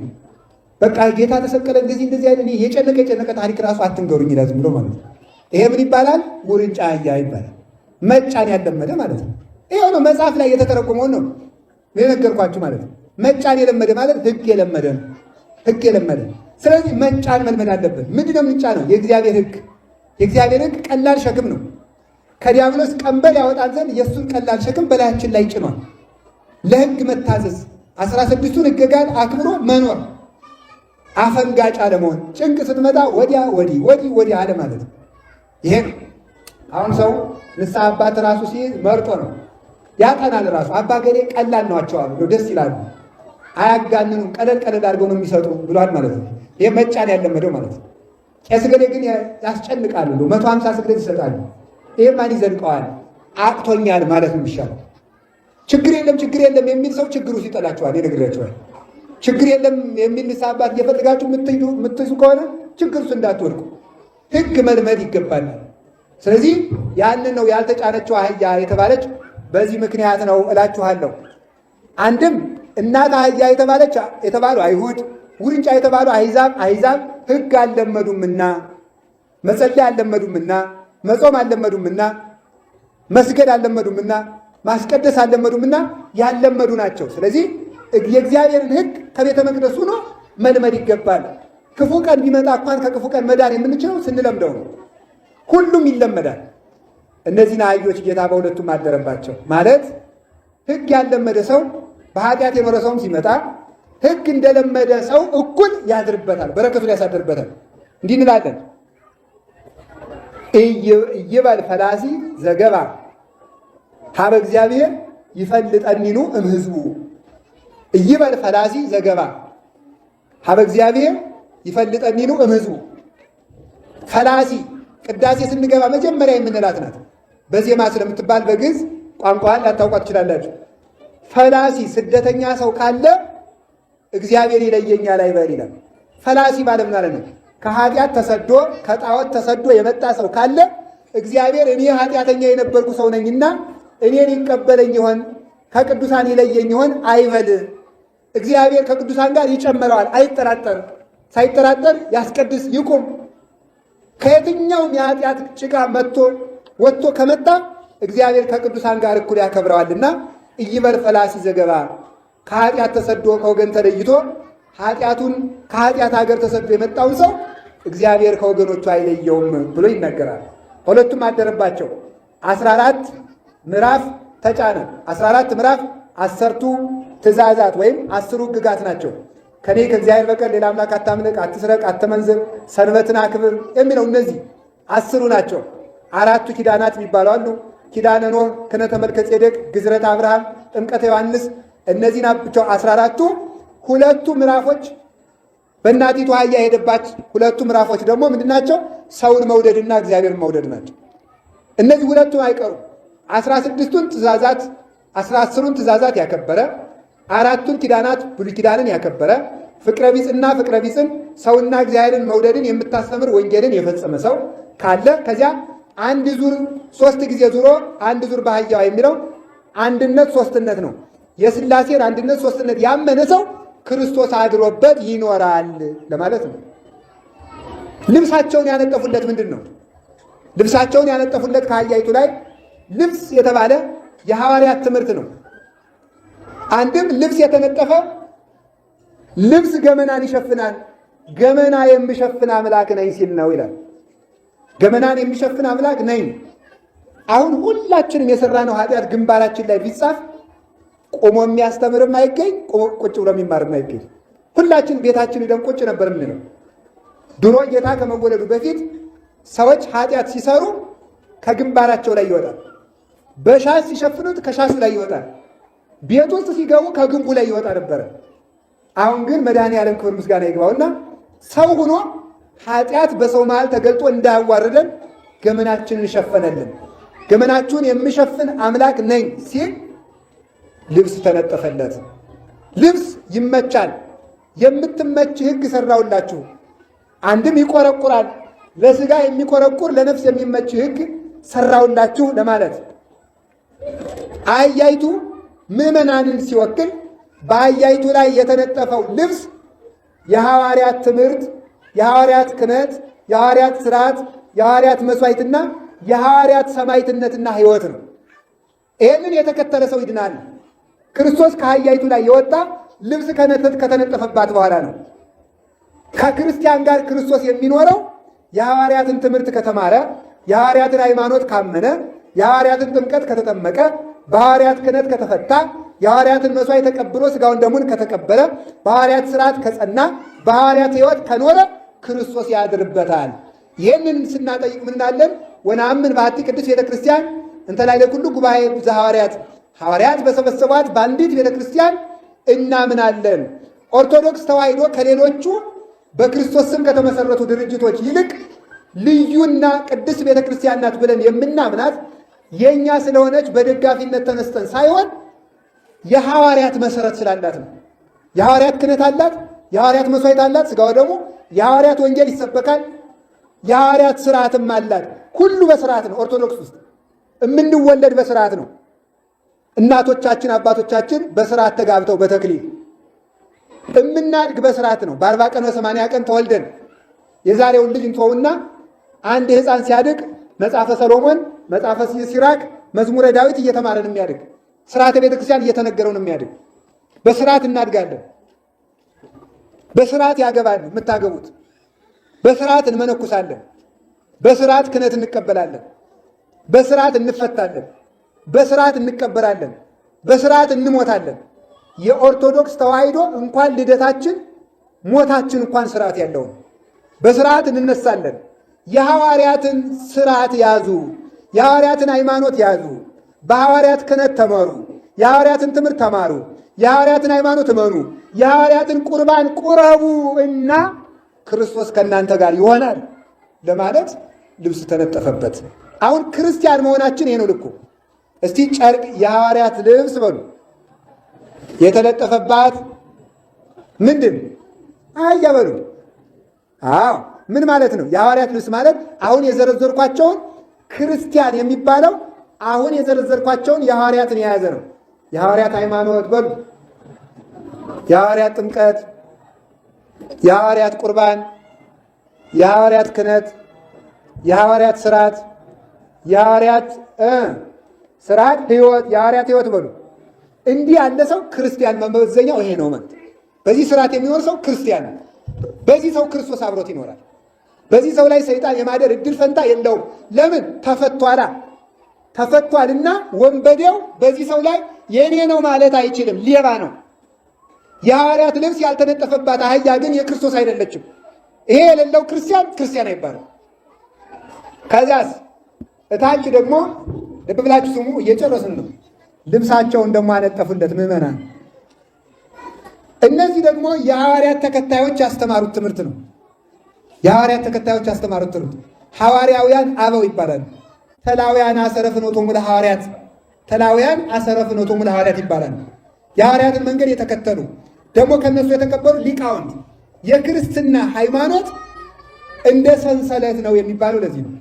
S1: በቃ ጌታ ተሰቀለ እንደዚህ አይነት የጨነቀ ታሪክ ራሱ አትንገሩኝ ይላል ዝም ብሎ ማለት ነው። ይሄ ምን ይባላል? ውርንጫ አህያ ይባላል። መጫን ያለመደ ማለት ነው። ይሄው ነው መጽሐፍ ላይ የተተረጎመው ነው የነገርኳችሁ ማለት ነው። መጫን የለመደ ማለት ህግ የለመደ ነው። ህግ የለመደ ስለዚህ መጫን መልመድ አለብን። ምንድነው የምንጫነው? የእግዚአብሔር ህግ። የእግዚአብሔር ህግ ቀላል ሸክም ነው። ከዲያብሎስ ቀንበር ያወጣን ዘንድ የእሱን ቀላል ሸክም በላያችን ላይ ጭኗል። ለህግ መታዘዝ፣ 16ቱን ህግጋት አክብሮ መኖር፣ አፈንጋጭ አለመሆን፣ ጭንቅ ስትመጣ ወዲያ ወዲህ አለ ማለት ነው። ይሄ ነው አሁን ሰው ንስሐ አባት ራሱ ሲይዝ መርጦ ነው ያጠናል። ራሱ አባ ገሌ ቀላል ናቸው አሉ፣ ደስ ይላሉ፣ አያጋንኑም፣ ቀለል አድርገው ነው የሚሰጡ ብሏል ማለት ነው። ይሄ መጫን ያለመደው ማለት ነው። ቄስ ገሌ ግን ያስጨንቃሉ፣ 150 ስግደት ይሰጣሉ። ይሄ ማን ይዘልቀዋል? አቅቶኛል ማለት ነው የሚሻለው። ችግር የለም የሚል ሰው ችግሩ ሲጠላቸዋል ይነግራቸዋል። ችግር የለም የሚል ንስሐ አባት እየፈለጋችሁ የምትይዙ ከሆነ ችግር ውስጥ እንዳትወድቁ ህግ መልመድ ይገባል። ስለዚህ ያንን ነው ያልተጫነችው አህያ የተባለች በዚህ ምክንያት ነው እላችኋለሁ። አንድም እናት አህያ የተባሉ አይሁድ፣ ውርንጫ የተባሉ አሕዛብ ሕግ አልለመዱምና፣ መጸለይ አልለመዱምና፣ መጾም አልለመዱምና፣ መስገድ አልለመዱምና፣ ማስቀደስ አልለመዱምና ያልለመዱ ናቸው። ስለዚህ የእግዚአብሔርን ሕግ ከቤተ መቅደሱ ሆኖ መልመድ ይገባል። ክፉ ቀን ቢመጣ እንኳን ከክፉ ቀን መዳን የምንችለው ስንለምደው ነው። ሁሉም ይለመዳል። እነዚህን አህዮች ጌታ በሁለቱም አደረባቸው። ማለት ሕግ ያልለመደ ሰው በኃጢአት የኖረ ሰውም ሲመጣ ሕግ እንደለመደ ሰው እኩል ያድርበታል፣ በረከቱን ያሳድርበታል። እንዲህ እንላለን፣ ኢይበል ፈላሲ ዘገባ ሀበ እግዚአብሔር ይፈልጠኒኑ እምሕዝቡ። ኢይበል ፈላሲ ዘገባ ሀበ እግዚአብሔር ይፈልጠኒኑ እምሕዝቡ። ፈላሲ ቅዳሴ ስንገባ መጀመሪያ የምንላት ናት። በዜማ ስለምትባል በግዕዝ ቋንቋን ላታውቋት ትችላላችሁ። ፈላሲ ስደተኛ ሰው ካለ እግዚአብሔር ይለየኛል አይበል ይላል። ፈላሲ ማለት ማለት ነው ከኃጢአት ተሰዶ ከጣዖት ተሰዶ የመጣ ሰው ካለ እግዚአብሔር እኔ ኃጢአተኛ የነበርኩ ሰው ነኝና እኔን ይቀበለኝ ይሆን ከቅዱሳን ይለየኝ ይሆን አይበል። እግዚአብሔር ከቅዱሳን ጋር ይጨምረዋል፣ አይጠራጠር። ሳይጠራጠር ያስቀድስ ይቁም። ከየትኛውም የኃጢአት ጭቃ ወጥቶ ከመጣ እግዚአብሔር ከቅዱሳን ጋር እኩል ያከብረዋልና ኢይበል ፈላሲ ዘገባ ከኃጢአት ተሰዶ ከወገን ተለይቶ ከኃጢአት ሀገር ተሰዶ የመጣውን ሰው እግዚአብሔር ከወገኖቹ አይለየውም ብሎ ይናገራል። ሁለቱም አደረባቸው። 14 ምዕራፍ ተጫነ። 14 ምዕራፍ 10ቱ ትእዛዛት ወይም 10ሩ ሕግጋት ናቸው። ከኔ ከእግዚአብሔር በቀር ሌላ አምላክ አታምልክ፣ አትስረቅ፣ አትመንዝር፣ ሰንበትን አክብር የሚለው እነዚህ 10ሩ ናቸው። 4ቱ ኪዳናት የሚባሉ አሉ። ኪዳነ ኖህ፣ ክህነተ መልከ ጼዴቅ፣ ግዝረተ አብርሃም፣ ጥምቀተ ዮሐንስ እነዚህ ናቸው 14ቱ። ሁለቱ ምዕራፎች በእናቲቱ አህያ የሄደባት ሁለቱ ምዕራፎች ደግሞ ምንድናቸው? ሰውን መውደድና እግዚአብሔርን መውደድ ናቸው። እነዚህ ሁለቱ አይቀሩም። 16ቱን ትእዛዛት 10ሩን ትእዛዛት ያከበረ 4ቱን ኪዳናት ብሉይ ኪዳንን ያከበረ ፍቅረ ቢጽና ፍቅረ ቢጽን ሰውና እግዚአብሔርን መውደድን የምታስተምር ወንጌልን የፈጸመ ሰው ካለ ከዚያ አንድ ዙር 3 ጊዜ ዙሮ አንድ ዙር በአህያዋ የሚለው አንድነት ሶስትነት ነው። የሥላሴን አንድነት ሶስትነት ያመነ ሰው ክርስቶስ አድሮበት ይኖራል ለማለት ነው። ልብሳቸውን ያነጠፉለት ምንድን ነው? ልብሳቸውን ያነጠፉለት ከአህያይቱ ላይ ልብስ የተባለ የሐዋርያት ትምህርት ነው። አንድም ልብስ የተነጠፈ ልብስ ገመናን ይሸፍናል። ገመና የሚሸፍን አምላክ ነኝ ሲል ነው ይላል። ገመናን የሚሸፍን አምላክ ነኝ። አሁን ሁላችንም የሰራነው ኃጢአት ግንባራችን ላይ ቢጻፍ ቆሞ የሚያስተምርም አይገኝ፣ ቁጭ ብሎ የሚማርም አይገኝ። ሁላችን ቤታችን ሄደን ቁጭ ነበር የምንለው። ድሮ ጌታ ከመወለዱ በፊት ሰዎች ኃጢአት ሲሰሩ ከግንባራቸው ላይ ይወጣል። በሻሽ ሲሸፍኑት ከሻሹ ላይ ይወጣል። ቤት ውስጥ ሲገቡ ከግንቡ ላይ ይወጣ ነበረ። አሁን ግን መድኃኔዓለም ክብር ምስጋና ይግባውና ሰው ሆኖ ኃጢአት በሰው መሃል ተገልጦ እንዳያዋርደን ገመናችንን ሸፈነልን። ገመናችሁን የሚሸፍን አምላክ ነኝ ሲል ልብስ ተነጠፈለት። ልብስ ይመቻል። የምትመች ሕግ ሰራውላችሁ። አንድም ይቆረቁራል። ለሥጋ የሚቆረቁር ለነፍስ የሚመች ሕግ ሰራውላችሁ ለማለት። አህያይቱ ምዕመናንን ሲወክል በአህያይቱ ላይ የተነጠፈው ልብስ የሐዋርያት ትምህርት፣ የሐዋርያት ክህነት፣ የሐዋርያት ሥርዓት፣ የሐዋርያት መሥዋዕትና የሐዋርያት ሰማዕትነትና ሕይወት ነው። ይህንን የተከተለ ሰው ይድናል። ክርስቶስ ከአህያይቱ ላይ የወጣ ልብስ ከተነጠፈባት በኋላ ነው። ከክርስቲያን ጋር ክርስቶስ የሚኖረው የሐዋርያትን ትምህርት ከተማረ፣ የሐዋርያትን ሃይማኖት ካመነ፣ የሐዋርያትን ጥምቀት ከተጠመቀ፣ በሐዋርያት ክህነት ከተፈታ፣ የሐዋርያትን መሥዋዕት ተቀብሎ ሥጋውን ደሙን ከተቀበለ፣ በሐዋርያት ሥርዓት ከጸና፣ በሐዋርያት ሕይወት ከኖረ ክርስቶስ ያድርበታል። ይህንን ስናጠይቅ ምናለን? ወነአምን በአሐቲ ቅድስት ቤተ ክርስቲያን እንተ ላዕለ ኩሉ ጉባኤ ዘሐዋርያት፣ ሐዋርያት በሰበሰቧት በአንዲት ቤተ ክርስቲያን እናምናለን። ኦርቶዶክስ ተዋሕዶ ከሌሎቹ በክርስቶስ ስም ከተመሰረቱ ድርጅቶች ይልቅ ልዩና ቅድስት ቤተ ክርስቲያን ናት ብለን የምናምናት የእኛ ስለሆነች በደጋፊነት ተነስተን ሳይሆን የሐዋርያት መሰረት ስላላት ነው። የሐዋርያት ክህነት አላት፣ የሐዋርያት መሥዋዕት አላት፣ ሥጋው ደግሞ የሐዋርያት ወንጌል ይሰበካል፣ የሐዋርያት ሥርዓትም አላት። ሁሉ በሥርዓት ነው። ኦርቶዶክስ ውስጥ የምንወለድ በሥርዓት ነው። እናቶቻችን አባቶቻችን በሥርዓት ተጋብተው በተክሊል እምናድግ በስርዓት ነው። በ40 ቀን በ80 ቀን ተወልደን የዛሬውን ልጅ እንተውና አንድ ሕፃን ሲያድግ መጽሐፈ ሰሎሞን፣ መጽሐፈ ሲራክ፣ መዝሙረ ዳዊት እየተማረ ነው የሚያድግ። ስርዓተ ቤተክርስቲያን እየተነገረው ነው የሚያድግ። በስርዓት እናድጋለን። በስርዓት ያገባል የምታገቡት። በስርዓት እንመነኩሳለን። በስርዓት ክህነት እንቀበላለን። በስርዓት እንፈታለን። በስርዓት እንቀበራለን። በስርዓት እንሞታለን። የኦርቶዶክስ ተዋሕዶ እንኳን ልደታችን ሞታችን እንኳን ስርዓት ያለውን በስርዓት እንነሳለን። የሐዋርያትን ስርዓት ያዙ። የሐዋርያትን ሃይማኖት ያዙ። በሐዋርያት ክህነት ተመሩ። የሐዋርያትን ትምህርት ተማሩ። የሐዋርያትን ሃይማኖት እመኑ። የሐዋርያትን ቁርባን ቁረቡ እና ክርስቶስ ከእናንተ ጋር ይሆናል ለማለት ልብስ ተነጠፈበት። አሁን ክርስቲያን መሆናችን ይሄ ነው ልኩ። እስቲ ጨርቅ የሐዋርያት ልብስ በሉ። የተለጠፈባት ምንድን አህያ በሉ። አዎ ምን ማለት ነው? የሐዋርያት ልብስ ማለት አሁን የዘረዘርኳቸውን ክርስቲያን የሚባለው አሁን የዘረዘርኳቸውን የሐዋርያትን የያዘ ነው። የሐዋርያት ሃይማኖት በሉ፣ የሐዋርያት ጥምቀት፣ የሐዋርያት ቁርባን፣ የሐዋርያት ክህነት፣ የሐዋርያት ስርዓት፣ የሐዋርያት ስርዓት ሕይወት፣ የሐዋርያት ሕይወት በሉ። እንዲህ ያለ ሰው ክርስቲያን መመዘኛው ይሄ ነው። በዚህ ስርዓት የሚኖር ሰው ክርስቲያን ነው። በዚህ ሰው ክርስቶስ አብሮት ይኖራል። በዚህ ሰው ላይ ሰይጣን የማደር እድል ፈንታ የለውም። ለምን? ተፈቷላ። ተፈቷልና ወንበዴው በዚህ ሰው ላይ የኔ ነው ማለት አይችልም። ሌባ ነው። የሐዋርያት ልብስ ያልተነጠፈባት አህያ ግን የክርስቶስ አይደለችም። ይሄ የሌለው ክርስቲያን ክርስቲያን አይባልም። ከዚያስ እታች ደግሞ ልብ ብላችሁ ስሙ፣ እየጨረስን ነው። ልብሳቸውን ደግሞ አነጠፉለት ምዕመናን። እነዚህ ደግሞ የሐዋርያት ተከታዮች ያስተማሩት ትምህርት ነው። የሐዋርያት ተከታዮች ያስተማሩት ትምህርት ሐዋርያውያን አበው ይባላሉ። ተላውያን አሰረ ፍኖቶሙ ለሐዋርያት፣ ተላውያን አሰረ ፍኖቶሙ ለሐዋርያት ይባላሉ። የሐዋርያትን መንገድ የተከተሉ ደግሞ ከነሱ የተቀበሉ ሊቃውንት። የክርስትና ሃይማኖት እንደ ሰንሰለት ነው የሚባለው ለዚህ ነው።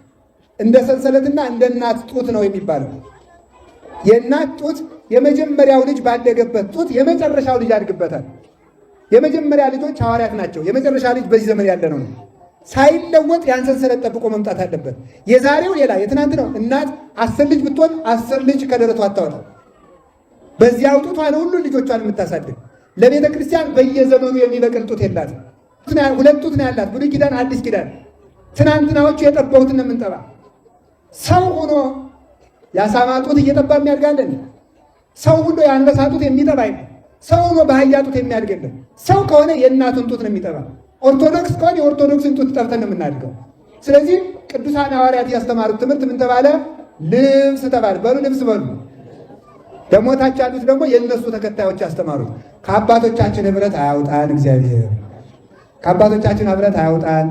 S1: እንደ ሰንሰለትና እንደ እናት ጡት ነው የሚባለው። የእናት ጡት የመጀመሪያው ልጅ ባደገበት ጡት የመጨረሻው ልጅ ያድግበታል። የመጀመሪያ ልጆች ሐዋርያት ናቸው። የመጨረሻ ልጅ በዚህ ዘመን ያለ ነው። ሳይለወጥ ያን ሰንሰለት ጠብቆ መምጣት አለበት። የዛሬው ሌላ የትናንት ነው። እናት 10 ልጅ ብትሆን 10 ልጅ ከደረቷ አታወጣም። በዚያው ጡቷ ነው ሁሉ ልጆቿን የምታሳድግ። ለቤተ ክርስቲያን በየዘመኑ የሚበቅል ጡት የላትም። 2 ጡት ነው ያላት፣ ብሉይ ኪዳን፣ አዲስ ኪዳን። ትናንትናዎቹ የጠባሁትን ነው የምንጠባ። ሰው ሆኖ የአሳማ ጡት እየጠባ የሚያድጋለን። ሰው ሁሉ የአንበሳ ጡት የሚጠባ አይደለም። ሰው ሆኖ በአህያ ጡት የሚያድግልን። ሰው ከሆነ የእናቱን ጡት ነው የሚጠባ። ኦርቶዶክስ ከሆነ የኦርቶዶክስን ጡት ጠብተን ነው የምናድገው። ስለዚህ ቅዱሳን ሐዋርያት ያስተማሩት ትምህርት ምን ተባለ? ልብስ ተባለ። በሉ ልብስ በሉ። ደግሞ ታች ያሉት ደግሞ የእነሱ ተከታዮች ያስተማሩት ከአባቶቻችን ኅብረት አያውጣን እግዚአብሔር። ከአባቶቻችን ኅብረት አያውጣን።